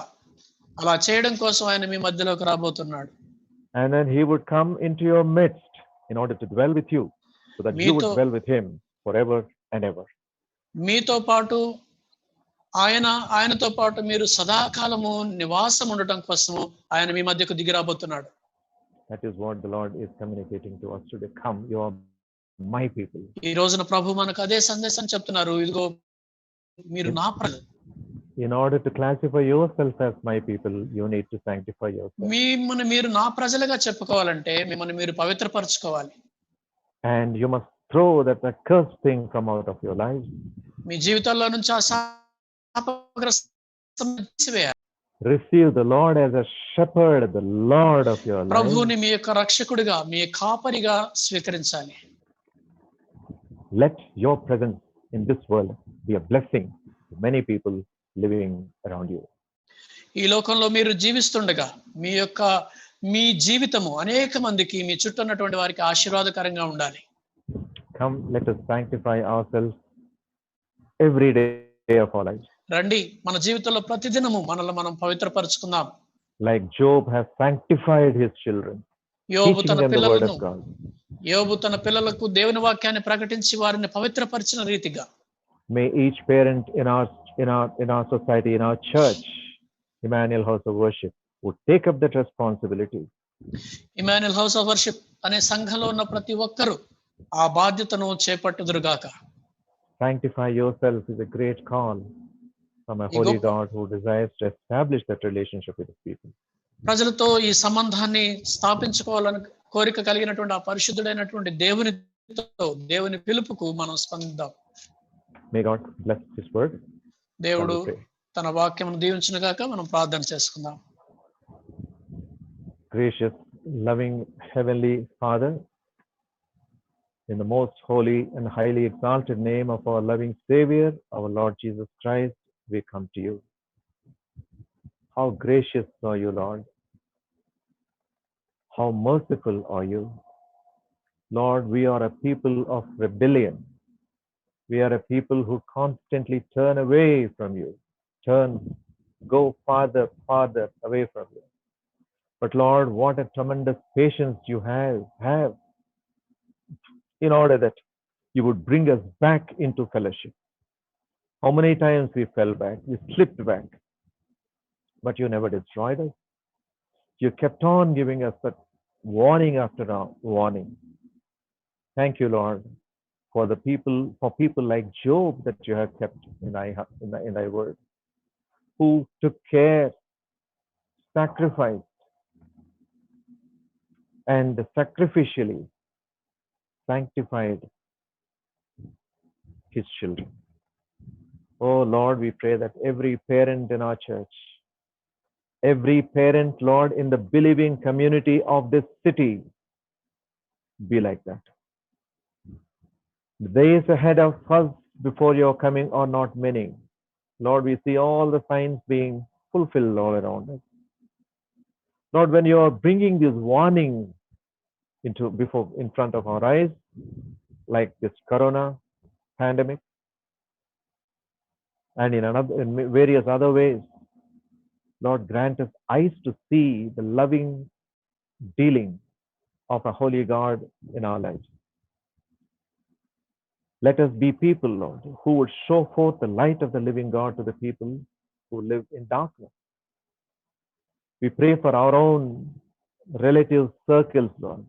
అలా చేయడం కోసం ఆయన మీ మధ్యలోకి రాబోతున్నాడు. And then he would come into your midst in order to dwell with you, so that you would dwell with him forever and ever. మీతో పాటు ఆయనతో పాటు మీరు సదాకాలము నివాసం ఉండటం కోసము ఆయన మీ మధ్యకు దిగి రాబోతున్నాడు. That is what the Lord is communicating to us today. Come, you are my people. ఈ రోజున ప్రభు మనకు అదే సందేశం చెప్తున్నారు. ఇదిగో మీరు నా ప్రజలు. In order to classify yourself as my people, you need to sanctify yourself. మిమ్మల్ని మీరు నా ప్రజలుగా చెప్పుకోవాలంటే మిమ్మల్ని మీరు పవిత్రపరచుకోవాలి. And you must throw that accursed thing from out of your lives. మీ జీవితాల్లో నుంచి ఆ శాపగ్రస్తం తీసివేయాలి. Receive the Lord as a shepherd, the Lord of your life. ప్రభువుని మీ యొక్క రక్షకుడిగా, మీ కాపరిగా స్వీకరించాలి. Let your presence in this world be a blessing to many people living around you. ఈ లోకంలో మీరు జీవిస్తుండగా మీ జీవితము అనేక మందికి మీ చుట్టూ ఉన్నటువంటి వారికి ఆశీర్వాదకరంగా ఉండాలి. Come, let us sanctify ourselves every day of our lives. రండి, మన జీవితంలో ప్రతిదినము మనల్ని మనం పవిత్రపరచుకుందాం. Like Job has sanctified his children, teaching them the word of God. యోబు తన పిల్లలకు దేవుని వాక్యాన్ని ప్రకటించి వారిని పవిత్రపరిచిన రీతిగా May each parent in our society, in our church, Emmanuel House of Worship, would take up that responsibility. Emmanuel house of worship అనే సంఘంలో ఉన్న ప్రతి ఒక్కరూ ఆ బాధ్యతను చేపట్టుదురుగాక. Sanctify yourself is a great call from a holy God who desires to establish that relationship with his people. ప్రజలతో ఈ సంబంధాన్ని స్థాపించుకోవాలని కోరిక కలిగినటువంటి ఆ పరిశుద్ధుడైనటువంటి దేవుని పిలుపుకు మనం స్పందిద్దాం. May God bless his word. దేవుడు తన వాక్యమును దీవించును గాక. మనం ప్రార్థన చేసుకుందాం. Gracious, loving, heavenly Father, in the most holy and highly exalted name of our loving Savior, our Lord Jesus Christ, we come to you. How gracious are you, Lord. How merciful are you. Lord, we are a people of rebellion. We are a people who constantly turn away from you, go farther away from you. But Lord, what a tremendous patience you have in order that you would bring us back into fellowship. How many times we fell back, we slipped back, but you never destroyed us. You kept on giving us that warning after warning. Thank you, Lord, for people like Job that you have kept in thy word, who took care, sacrificed, and sacrificially sanctified his children. Oh Lord, we pray that every parent in our church, every parent, Lord, in the believing community of this city, be like that. The days ahead of us before your coming are not many. Lord, we see all the signs being fulfilled all around us. Lord, when you are bringing this warning in front of our eyes, like this corona pandemic, and in various other ways, Lord, grant us eyes to see the loving dealing of a holy God in our lives. Let us be people, Lord, who would show forth the light of the living God to the people who live in darkness. We pray for our own relative circles, Lord.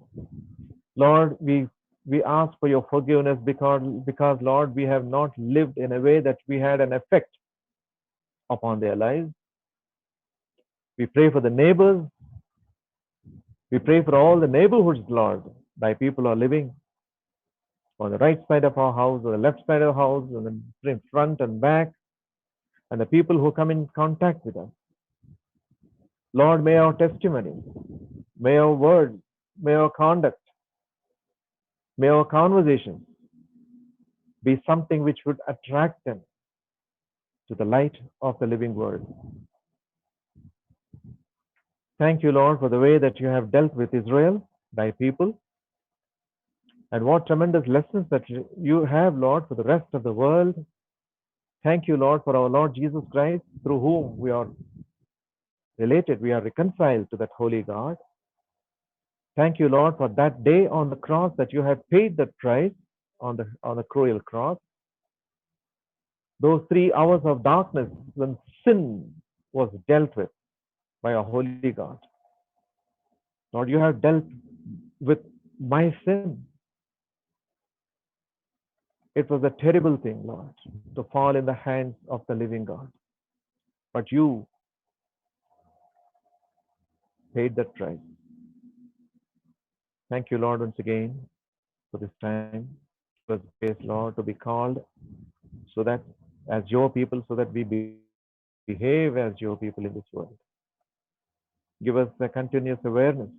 Lord, we ask for your forgiveness because, Lord, we have not lived in a way that we had an effect upon their lives. We pray for the neighbors. We pray for all the neighborhoods, Lord. Thy people are living on the right side of our house, or the left side of the house, and in front and back, and the people who come in contact with us. Lord, may our testimony, may our words, may our conduct, may our conversations be something which would attract them to the light of the living word. Thank you, Lord, for the way that you have dealt with Israel, thy people, and what tremendous lessons that you have, Lord, for the rest of the world. Thank you, Lord, for our Lord Jesus Christ, through whom we are related, we are reconciled to that holy God. Thank you, Lord, for that day on the cross that you have paid that price on the cruel cross. Those 3 hours of darkness when sin was dealt with by a holy God. Lord, you have dealt with my sin. It was a terrible thing, Lord, to fall in the hands of the living God. But you paid that price. Thank you, Lord, once again for this time. Give us grace, Lord, to be called so that as your people, so that we behave as your people in this world. Give us a continuous awareness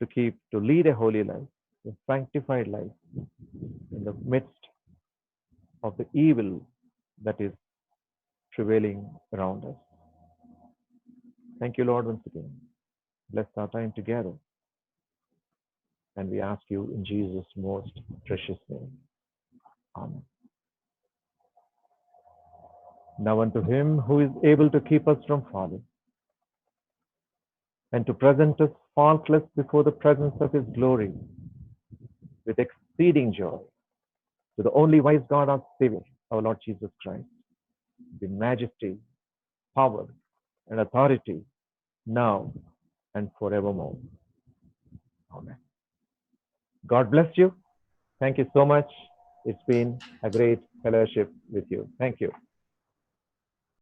to lead a holy life, a sanctified life in the midst of the evil that is prevailing around us. Thank you, Lord, once again. Bless our time together. And we ask you in Jesus' most precious name. Amen. Now unto him who is able to keep us from falling and to present us faultless before the presence of his glory with exceeding joy, to the only wise God, our Savior, our Lord Jesus Christ, the majesty, power, and authority now and forevermore. Amen. God bless you. Thank you so much. It's been a great fellowship with you. Thank you.